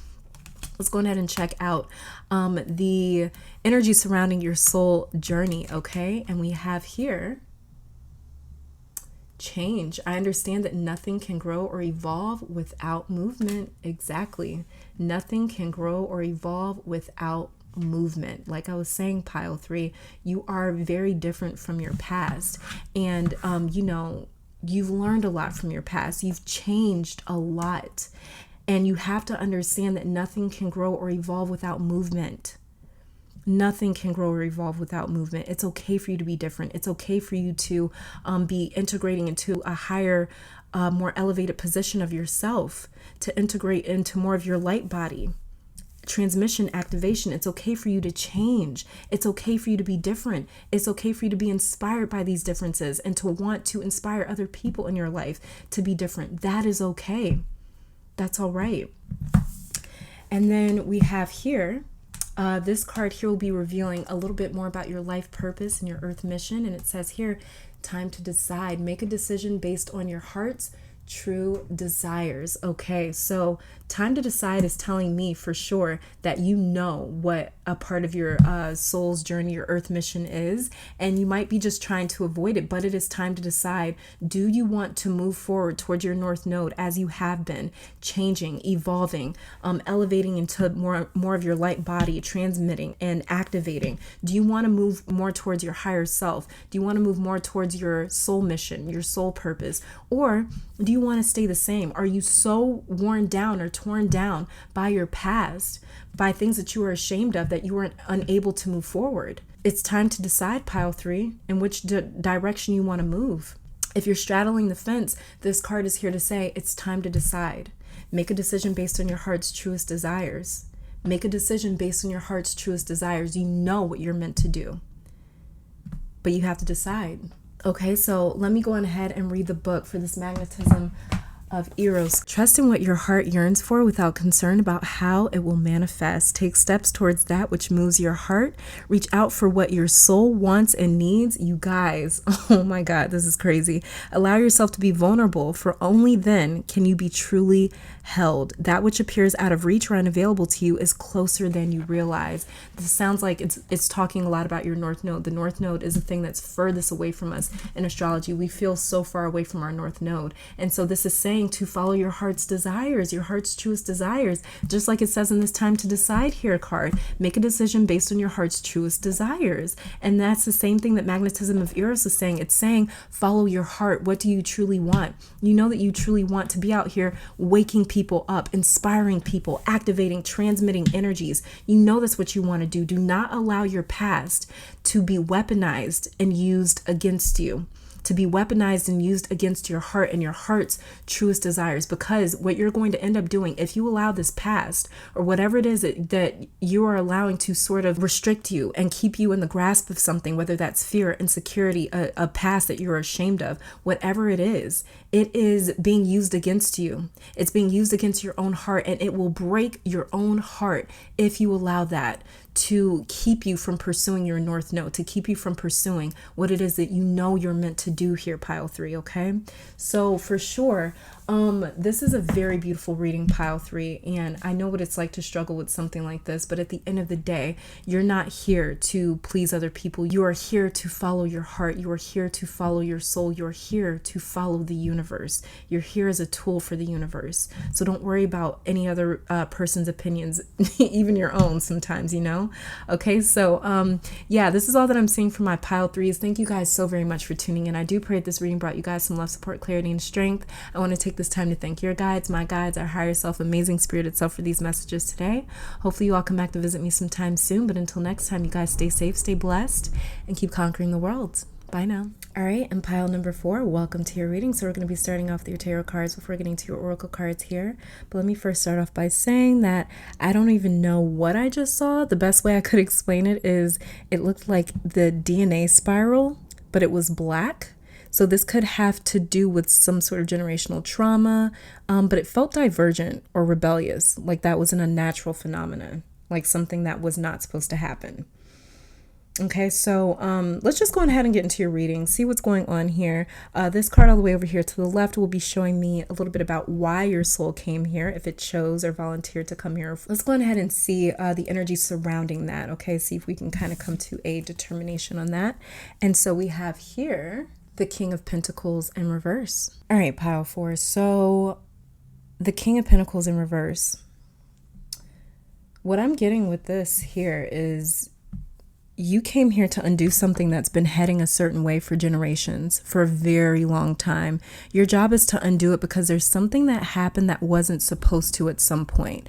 Let's go ahead and check out the energy surrounding your soul journey, okay? And we have here change. I understand that nothing can grow or evolve without movement. Exactly. Nothing can grow or evolve without movement. Like I was saying, pile 3, you are very different from your past. And, you know, you've learned a lot from your past. You've changed a lot. And you have to understand that nothing can grow or evolve without movement. Nothing can grow or evolve without movement. It's okay for you to be different. It's okay for you to be integrating into a higher, more elevated position of yourself, to integrate into more of your light body. Transmission, activation. It's okay for you to change. It's okay for you to be different. It's okay for you to be inspired by these differences and to want to inspire other people in your life to be different. That is okay. That's all right. And then we have here, this card here will be revealing a little bit more about your life purpose and your earth mission. And it says here, time to decide. Make a decision based on your heart's true desires. Okay, so time to decide is telling me for sure that you know what a part of your soul's journey, your earth mission is, and you might be just trying to avoid it, but it is time to decide. Do you want to move forward towards your north node as you have been, changing, evolving, elevating into more of your light body, transmitting and activating? Do you want to move more towards your higher self? Do you want to move more towards your soul mission, your soul purpose? Or do you want to stay the same? Are you so worn down or torn down by your past, by things that you are ashamed of, that you weren't unable to move forward? It's time to decide, pile 3, in which direction you want to move. If you're straddling the fence, this card is here to say it's time to decide. Make a decision based on your heart's truest desires. Make a decision based on your heart's truest desires. You know what you're meant to do, but you have to decide. Okay, so let me go on ahead and read the book for this magnetism of Eros. Trust in what your heart yearns for without concern about how it will manifest. Take steps towards that which moves your heart. Reach out for what your soul wants and needs. You guys, oh my God, this is crazy. Allow yourself to be vulnerable, for only then can you be truly held. That which appears out of reach or unavailable to you is closer than you realize. This sounds like it's talking a lot about your north node. The north node is the thing that's furthest away from us in astrology. We feel so far away from our north node. And so this is saying to follow your heart's desires, your heart's truest desires, just like it says in this time to decide here card. Make a decision based on your heart's truest desires. And that's the same thing that magnetism of Eros is saying. It's saying follow your heart. What do you truly want? You know that you truly want to be out here waking people up, inspiring people, activating, transmitting energies. You know that's what you want to do. Do not allow your past to be weaponized and used against you. To be weaponized and used against your heart and your heart's truest desires. Because what you're going to end up doing, if you allow this past or whatever it is that you are allowing to sort of restrict you and keep you in the grasp of something, whether that's fear, insecurity, a past that you're ashamed of, whatever it is being used against you. It's being used against your own heart, and it will break your own heart if you allow that to keep you from pursuing your north node, to keep you from pursuing what it is that you know you're meant to do here, pile 3, okay? So for sure, This is a very beautiful reading, pile 3, and I know what it's like to struggle with something like this, but at the end of the day, you're not here to please other people. You are here to follow your heart. You are here to follow your soul. You're here to follow the universe. You're here as a tool for the universe. So don't worry about any other person's opinions, even your own sometimes, you know? Okay, so yeah, this is all that I'm seeing for my pile 3s. Thank you guys so very much for tuning in. I do pray that this reading brought you guys some love, support, clarity, and strength. I want to take this time to thank your guides, my guides, our higher self, amazing spirit itself for these messages today. Hopefully you all come back to visit me sometime soon, but until next time, you guys stay safe, stay blessed, and keep conquering the world. Bye now. All right, and pile number 4, welcome to your reading. So we're going to be starting off with your tarot cards before getting to your oracle cards here. But let me first start off by saying that I don't even know what I just saw. The best way I could explain it is it looked like the DNA spiral, but it was black. So this could have to do with some sort of generational trauma, but it felt divergent or rebellious, like that was an unnatural phenomenon, like something that was not supposed to happen. Okay, so let's just go ahead and get into your reading, see what's going on here. This card all the way over here to the left will be showing me a little bit about why your soul came here, if it chose or volunteered to come here. Let's go ahead and see the energy surrounding that, okay? See if we can kind of come to a determination on that. And so we have here the King of Pentacles in reverse. All right, pile 4. So the King of Pentacles in reverse. What I'm getting with this here is you came here to undo something that's been heading a certain way for generations, for a very long time. Your job is to undo it because there's something that happened that wasn't supposed to at some point.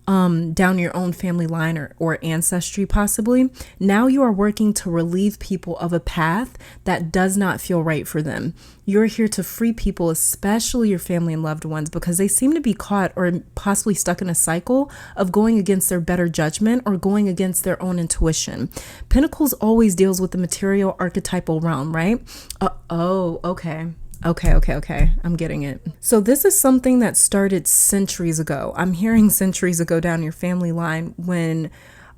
Down your own family line or ancestry possibly. Now you are working to relieve people of a path that does not feel right for them. You're here to free people, especially your family and loved ones, because they seem to be caught or possibly stuck in a cycle of going against their better judgment or going against their own intuition. Pentacles always deals with the material archetypal realm, right? Okay. Okay. I'm getting it. So this is something that started centuries ago. I'm hearing centuries ago down your family line when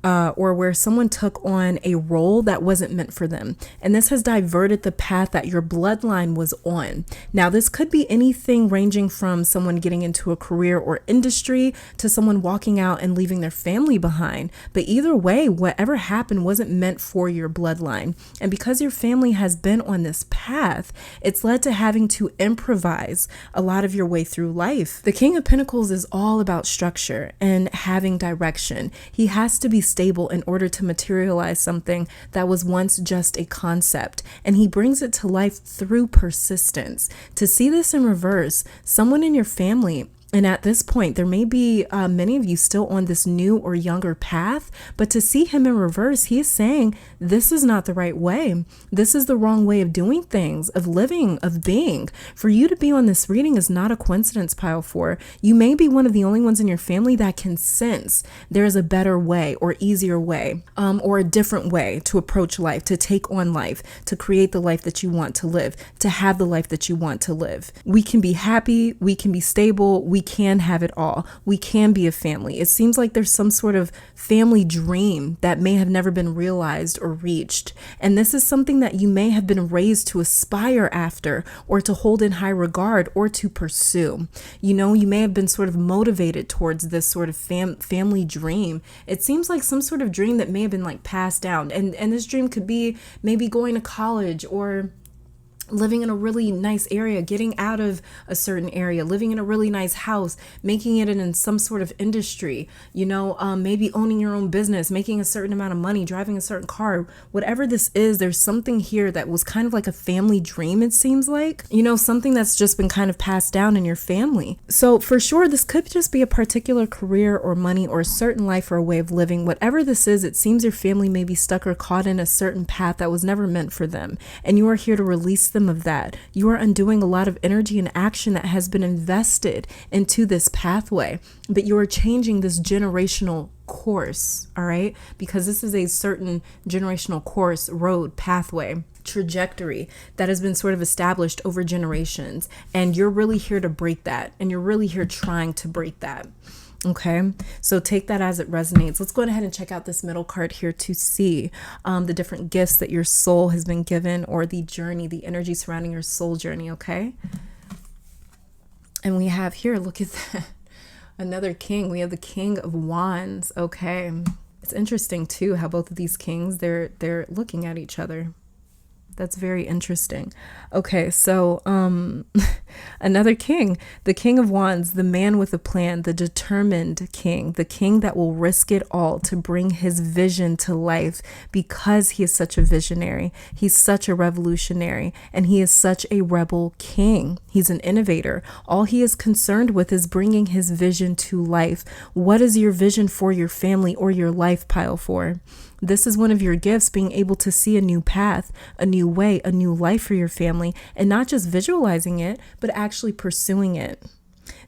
or where someone took on a role that wasn't meant for them. And this has diverted the path that your bloodline was on. Now, this could be anything ranging from someone getting into a career or industry to someone walking out and leaving their family behind. But either way, whatever happened wasn't meant for your bloodline. And because your family has been on this path, it's led to having to improvise a lot of your way through life. The King of Pentacles is all about structure and having direction. He has to be stable in order to materialize something that was once just a concept, and he brings it to life through persistence. To see this in reverse, someone in your family, and at this point, there may be many of you still on this new or younger path, but to see him in reverse, he is saying, this is not the right way. This is the wrong way of doing things, of living, of being. For you to be on this reading is not a coincidence, pile 4. You may be one of the only ones in your family that can sense there is a better way or easier way, or a different way to approach life, to take on life, to create the life that you want to live, to have the life that you want to live. We can be happy, we can be stable, we can have it all. We can be a family. It seems like there's some sort of family dream that may have never been realized or reached. And this is something that you may have been raised to aspire after, or to hold in high regard, or to pursue. You know, you may have been sort of motivated towards this sort of family dream. It seems like some sort of dream that may have been like passed down. And this dream could be maybe going to college, or living in a really nice area, getting out of a certain area, living in a really nice house, making it in some sort of industry, you know, maybe owning your own business, making a certain amount of money, driving a certain car. Whatever this is, there's something here that was kind of like a family dream, it seems like, you know, something that's just been kind of passed down in your family. So for sure, this could just be a particular career or money or a certain life or a way of living. Whatever this is, it seems your family may be stuck or caught in a certain path that was never meant for them. And you are here to release them of that. You are undoing a lot of energy and action that has been invested into this pathway, but you are changing this generational course, all right? Because this is a certain generational course, road, pathway, trajectory that has been sort of established over generations. And you're really here to break that. And you're really here trying to break that. Okay, so take that as it resonates. Let's go ahead and check out this middle card here to see the different gifts that your soul has been given, or the journey, the energy surrounding your soul journey, okay? And we have here, look at that, another king. We have the King of Wands. Okay. It's interesting too how both of these kings, they're looking at each other. That's very interesting. Okay, so another king, the King of Wands, the man with a plan, the determined king, the king that will risk it all to bring his vision to life because he is such a visionary. He's such a revolutionary, and he is such a rebel king. He's an innovator. All he is concerned with is bringing his vision to life. What is your vision for your family or your life, pile four? This is one of your gifts, being able to see a new path, a new way, a new life for your family, and not just visualizing it, but actually pursuing it.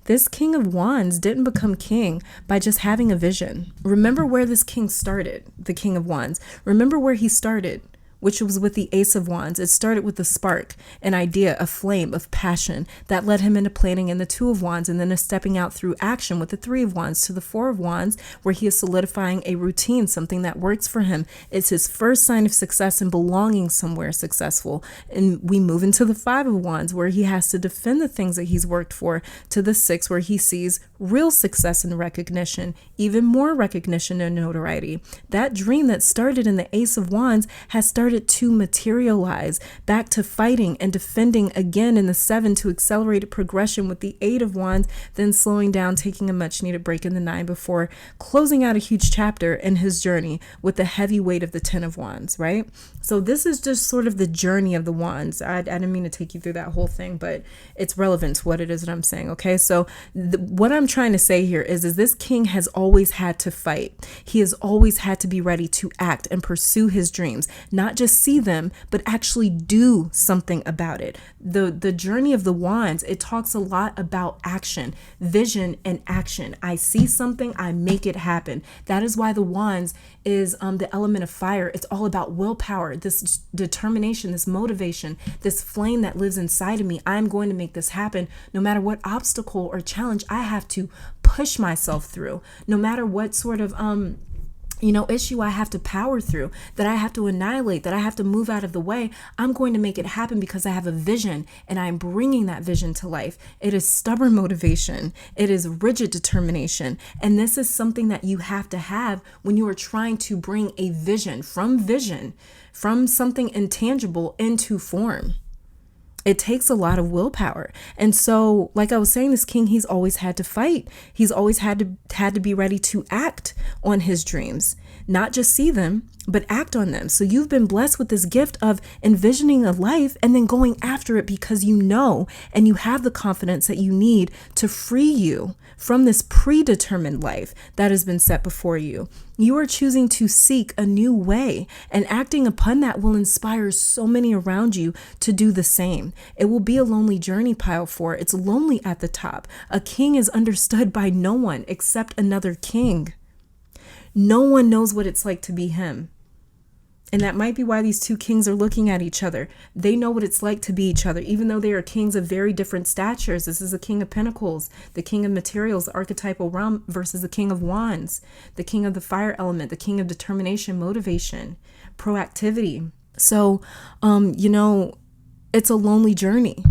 This King of Wands didn't become king by just having a vision. Remember where this king started, the King of Wands. Remember where he started, which was with the Ace of Wands. It started with a spark, an idea, a flame of passion that led him into planning in the Two of Wands, and then a stepping out through action with the Three of Wands to the Four of Wands, where he is solidifying a routine, something that works for him. It's his first sign of success and belonging somewhere successful. And we move into the Five of Wands, where he has to defend the things that he's worked for, to the Six, where he sees real success and recognition, even more recognition and notoriety. That dream that started in the Ace of Wands has started to materialize, back to fighting and defending again in the Seven, to accelerated progression with the Eight of Wands, then slowing down, taking a much needed break in the Nine before closing out a huge chapter in his journey with the heavy weight of the Ten of Wands, right? So this is just sort of the journey of the Wands. I didn't mean to take you through that whole thing, but it's relevant to what it is that I'm saying, okay? So what I'm trying to say here is this king has always had to fight. He has always had to be ready to act and pursue his dreams, not just see them, but actually do something about it. The journey of the Wands, it talks a lot about action, vision, and action. I see something, I make it happen. That is why the Wands is the element of fire. It's all about willpower, this determination, this motivation, this flame that lives inside of me. I'm going to make this happen no matter what obstacle or challenge I have to push myself through, no matter what sort of issue I have to power through, that I have to annihilate, that I have to move out of the way. I'm going to make it happen because I have a vision, and I'm bringing that vision to life. It is stubborn motivation. It is rigid determination. And this is something that you have to have when you are trying to bring a vision, from something intangible into form. It takes a lot of willpower. And so, like I was saying, this king, he's always had to fight. He's always had to be ready to act on his dreams, not just see them, but act on them. So you've been blessed with this gift of envisioning a life and then going after it because you know, and you have the confidence that you need to free you from this predetermined life that has been set before you. You are choosing to seek a new way, and acting upon that will inspire so many around you to do the same. It will be a lonely journey, pile four. It's lonely at the top. A king is understood by no one except another king. No one knows what it's like to be him. And that might be why these two kings are looking at each other. They know what it's like to be each other, even though they are kings of very different statures. This is the King of Pentacles, the King of Materials, the archetypal realm, versus the King of Wands, the King of the fire element, the King of determination, motivation, proactivity. So, it's a lonely journey.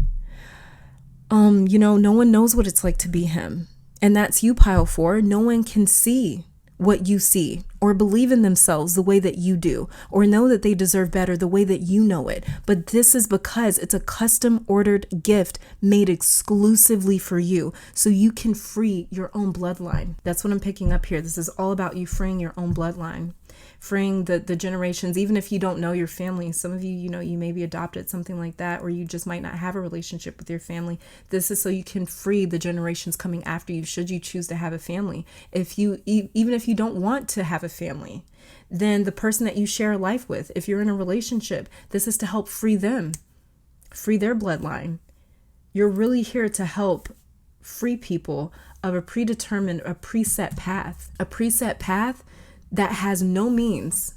No one knows what it's like to be him. And that's you, pile four. No one can see what you see, or believe in themselves the way that you do, or know that they deserve better the way that you know it. But this is because it's a custom ordered gift made exclusively for you, so you can free your own bloodline. That's what I'm picking up here. This is all about you freeing your own bloodline, freeing the generations. Even if you don't know your family, some of you, you may be adopted, something like that, or you just might not have a relationship with your family. This is so you can free the generations coming after you, should you choose to have a family. Even if you don't want to have a family, then the person that you share a life with, if you're in a relationship, this is to help free them, free their bloodline. You're really here to help free people of a predetermined, a preset path that has no means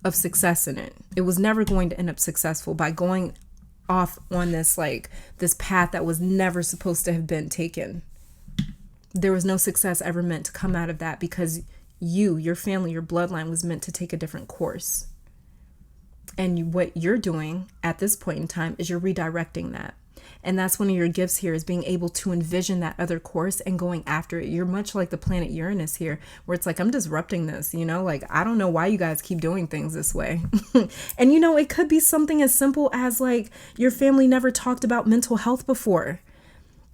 of success in it. It was never going to end up successful by going off on this path that was never supposed to have been taken. There was no success ever meant to come out of that, because your family, your bloodline was meant to take a different course. And what you're doing at this point in time is you're redirecting that. And that's one of your gifts here, is being able to envision that other course and going after it. You're much like the planet Uranus here, where it's like, I'm disrupting this, like, I don't know why you guys keep doing things this way. And it could be something as simple as like your family never talked about mental health before.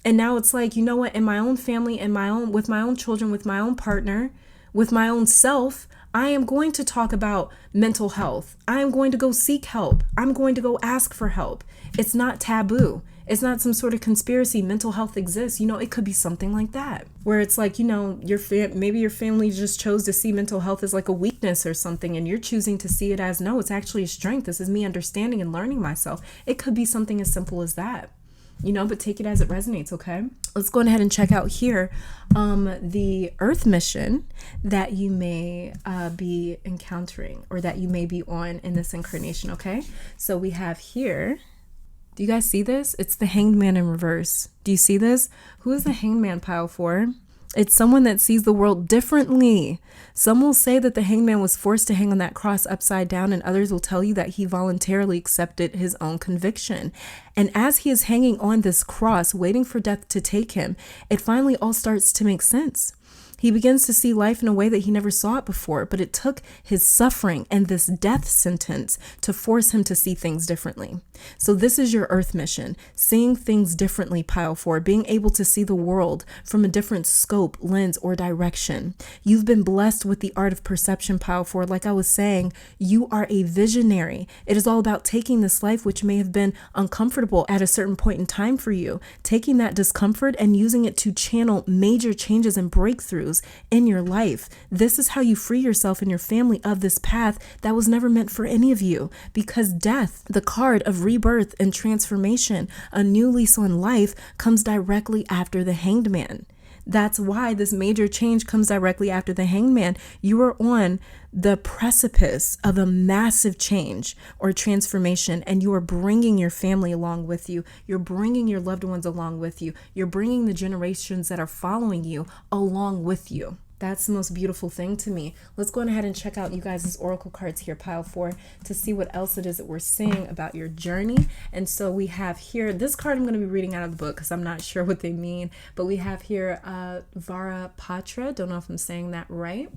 And now it's like, you know what, in my own family, with my own children, with my own partner, with my own self, I am going to talk about mental health. I am going to go seek help. I'm going to go ask for help. It's not taboo. It's not some sort of conspiracy. Mental health exists. It could be something like that, where it's like, maybe your family just chose to see mental health as like a weakness or something, and you're choosing to see it as, no, it's actually a strength. This is me understanding and learning myself. It could be something as simple as that. But take it as it resonates, okay? Let's go ahead and check out here the Earth mission that you may be encountering, or that you may be on in this incarnation, okay? So we have here, do you guys see this? It's the Hanged Man in reverse. Do you see this? Who is the Hanged Man pile for? It's someone that sees the world differently. Some will say that the Hanged Man was forced to hang on that cross upside down, and others will tell you that he voluntarily accepted his own conviction. And as he is hanging on this cross, waiting for death to take him, it finally all starts to make sense. He begins to see life in a way that he never saw it before, but it took his suffering and this death sentence to force him to see things differently. So this is your Earth mission, seeing things differently, pile 4, being able to see the world from a different scope, lens, or direction. You've been blessed with the art of perception, pile 4. Like I was saying, you are a visionary. It is all about taking this life, which may have been uncomfortable at a certain point in time for you, taking that discomfort and using it to channel major changes and breakthroughs in your life. This is how you free yourself and your family of this path that was never meant for any of you, because death, the card of rebirth and transformation, a new lease on life, comes directly after the Hanged Man. That's why this major change comes directly after the Hanged Man. You are on the precipice of a massive change or transformation, and you are bringing your family along with you. You're bringing your loved ones along with you. You're bringing the generations that are following you along with you. That's the most beautiful thing to me. Let's go ahead and check out you guys' oracle cards here, pile 4, to see what else it is that we're seeing about your journey. And so we have here, this card I'm going to be reading out of the book because I'm not sure what they mean, but we have here Vara Patra. Don't know if I'm saying that right.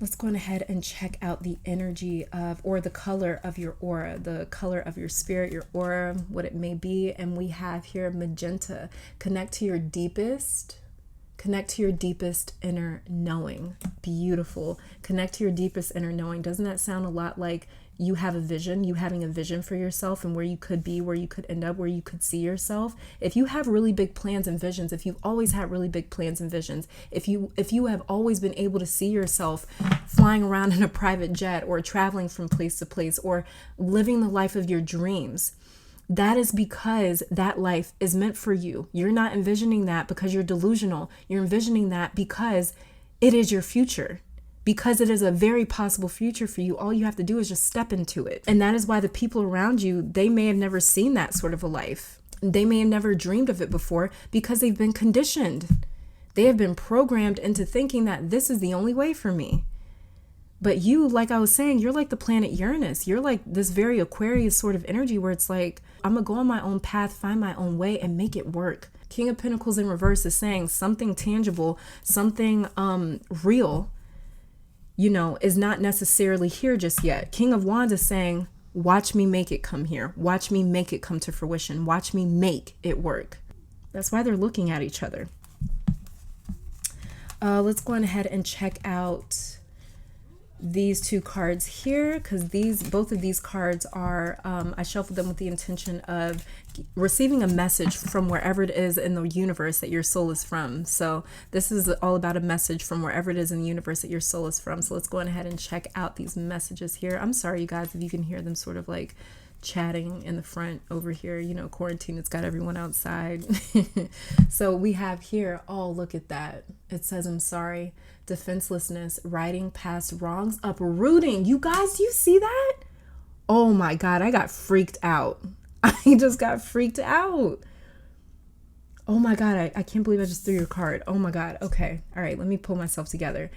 Let's go ahead and check out the energy of, or the color of your aura, the color of your spirit, your aura, what it may be. And we have here magenta. Connect to your deepest inner knowing. Beautiful. Connect to your deepest inner knowing. Doesn't that sound a lot like you have a vision, you having a vision for yourself and where you could be, where you could end up, where you could see yourself? If you have really big plans and visions, if you've always had really big plans and visions, if you have always been able to see yourself flying around in a private jet or traveling from place to place or living the life of your dreams, that is because that life is meant for you. You're not envisioning that because you're delusional. You're envisioning that because it is your future. Because it is a very possible future for you. All you have to do is just step into it. And that is why the people around you, they may have never seen that sort of a life. They may have never dreamed of it before because they've been conditioned. They have been programmed into thinking that this is the only way for me. But you, like I was saying, you're like the planet Uranus. You're like this very Aquarius sort of energy where it's like, I'm going to go on my own path, find my own way, and make it work. King of Pentacles in reverse is saying something tangible, something real, is not necessarily here just yet. King of Wands is saying, watch me make it come here. Watch me make it come to fruition. Watch me make it work. That's why they're looking at each other. Let's go ahead and check out these two cards here, because both of these cards are, I shuffled them with the intention of receiving a message from wherever it is in the universe that your soul is from. So this is all about a message from wherever it is in the universe that your soul is from. So let's go ahead and check out these messages here. I'm sorry, you guys, if you can hear them sort of like chatting in the front over here. Quarantine, it's got everyone outside. So we have here, oh, look at that. It says, I'm sorry. Defenselessness, righting past wrongs, uprooting. You guys, do you see that? Oh my God, I got freaked out. I just got freaked out. Oh my God, I can't believe I just threw your card. Oh my God. Okay. All right, let me pull myself together.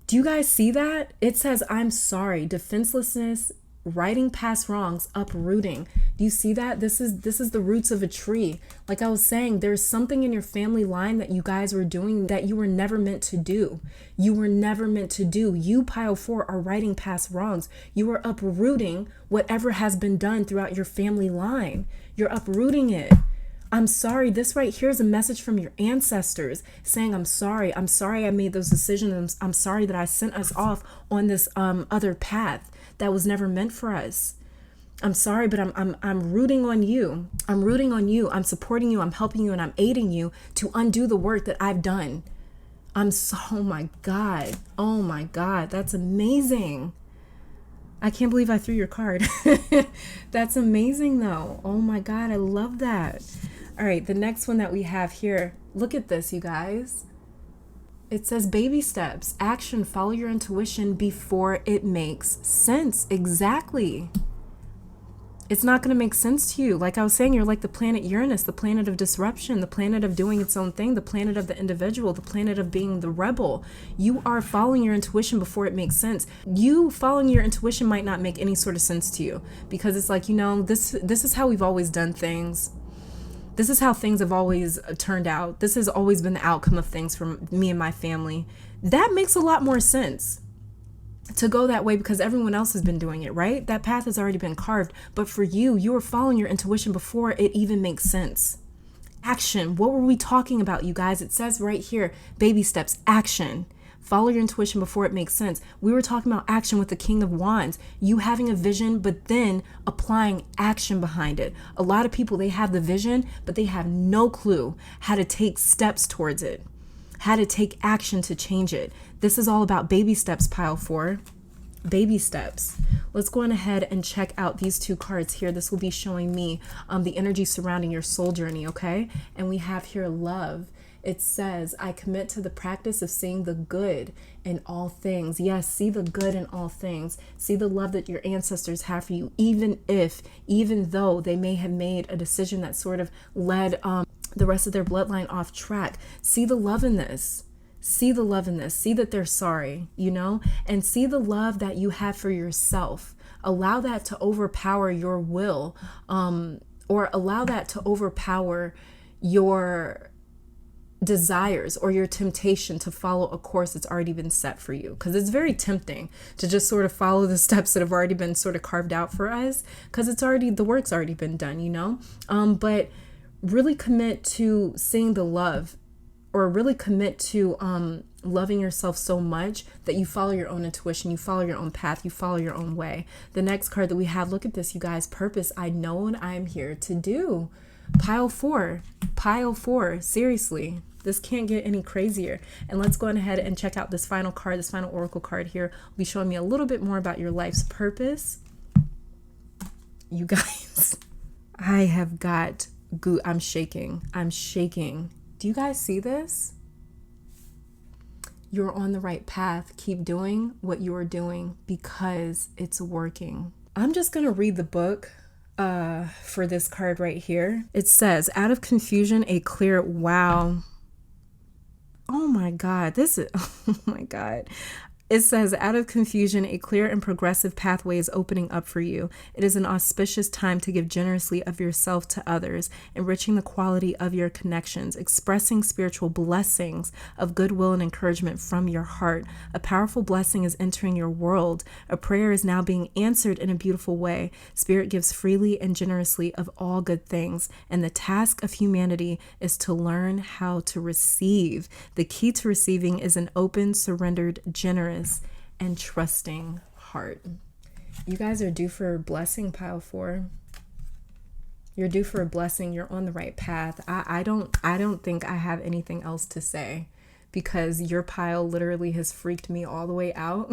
Do you guys see that? It says, I'm sorry. Defenselessness, righting past wrongs, uprooting. Do you see that? This is the roots of a tree. Like I was saying, there's something in your family line that you guys were doing that you were never meant to do. You were never meant to do. You, pile 4, are righting past wrongs. You are uprooting whatever has been done throughout your family line. You're uprooting it. I'm sorry. This right here is a message from your ancestors saying, I'm sorry. I'm sorry I made those decisions. I'm sorry that I sent us off on this other path that was never meant for us. I'm sorry, but I'm rooting on you. I'm rooting on you. I'm supporting you. I'm helping you, and I'm aiding you to undo the work that I've done. Oh my God. Oh my God. That's amazing. I can't believe I threw your card. That's amazing though. Oh my God. I love that. All right. The next one that we have here. Look at this, you guys. It says baby steps, action, follow your intuition before it makes sense. Exactly. It's not going to make sense to you. Like I was saying, you're like the planet Uranus, the planet of disruption, the planet of doing its own thing, the planet of the individual, the planet of being the rebel. You are following your intuition before it makes sense. You following your intuition might not make any sort of sense to you because it's like, this is how we've always done things. This is how things have always turned out. This has always been the outcome of things for me and my family. That makes a lot more sense to go that way because everyone else has been doing it, right? That path has already been carved. But for you, you are following your intuition before it even makes sense. Action. What were we talking about, you guys? It says right here, baby steps, action. Follow your intuition before it makes sense. We were talking about action with the King of Wands. You having a vision, but then applying action behind it. A lot of people, they have the vision, but they have no clue how to take steps towards it, how to take action to change it. This is all about baby steps, pile 4. Baby steps. Let's go on ahead and check out these 2 cards here. This will be showing me the energy surrounding your soul journey, okay? And we have here love. It says, I commit to the practice of seeing the good in all things. Yes, see the good in all things. See the love that your ancestors have for you, even though they may have made a decision that sort of led the rest of their bloodline off track. See the love in this. See the love in this. See that they're sorry, and see the love that you have for yourself. Allow that to overpower your will, or allow that to overpower your desires or your temptation to follow a course that's already been set for you, because it's very tempting to just sort of follow the steps that have already been sort of carved out for us, because the work's already been done, but really commit to seeing the love, or really commit to loving yourself so much that you follow your own intuition, you follow your own path, you follow your own way. The next card that we have, look at this, you guys. Purpose. I know what I am here to do. Pile 4. Seriously, this can't get any crazier. And let's go ahead and check out this final card. This final oracle card here will be showing me a little bit more about your life's purpose. You guys, I have got I'm shaking. Do you guys see this? You're on the right path. Keep doing what you are doing because it's working. I'm just going to read the book for this card right here. It says, out of confusion, a clear, wow. Oh my God, oh my God. It says, out of confusion, a clear and progressive pathway is opening up for you. It is an auspicious time to give generously of yourself to others, enriching the quality of your connections, expressing spiritual blessings of goodwill and encouragement from your heart. A powerful blessing is entering your world. A prayer is now being answered in a beautiful way. Spirit gives freely and generously of all good things, and the task of humanity is to learn how to receive. The key to receiving is an open, surrendered, generous, and trusting heart. You guys are due for a blessing, pile 4. You're due for a blessing. You're on the right path. I don't think I have anything else to say, because your pile literally has freaked me all the way out.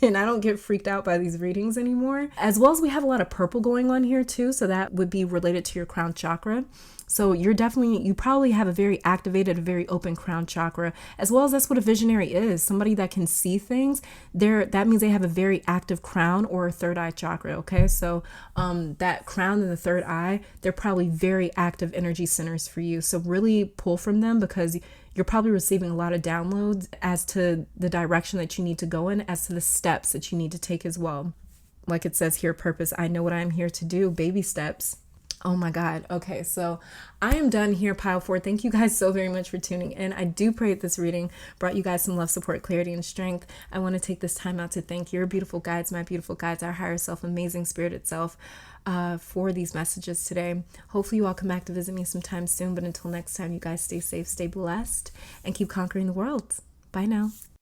And I don't get freaked out by these readings anymore. As well as we have a lot of purple going on here too. So that would be related to your crown chakra. So you probably have a very activated, a very open crown chakra, as well as that's what a visionary is. Somebody that can see things that means they have a very active crown or a third eye chakra. Okay. So, that crown and the third eye, they're probably very active energy centers for you. So really pull from them, because you're probably receiving a lot of downloads as to the direction that you need to go in, as to the steps that you need to take as well. like it says here, purpose. I know what I'm here to do. Baby steps. Oh my God. Okay, so I am done here, pile four. Thank you guys so very much for tuning in. I do pray that this reading brought you guys some love, support, clarity, and strength. I want to take this time out to thank your beautiful guides, my beautiful guides, our higher self, amazing spirit itself, for these messages today. Hopefully you all come back to visit me sometime soon. But until next time, you guys stay safe, stay blessed, and keep conquering the world. Bye now.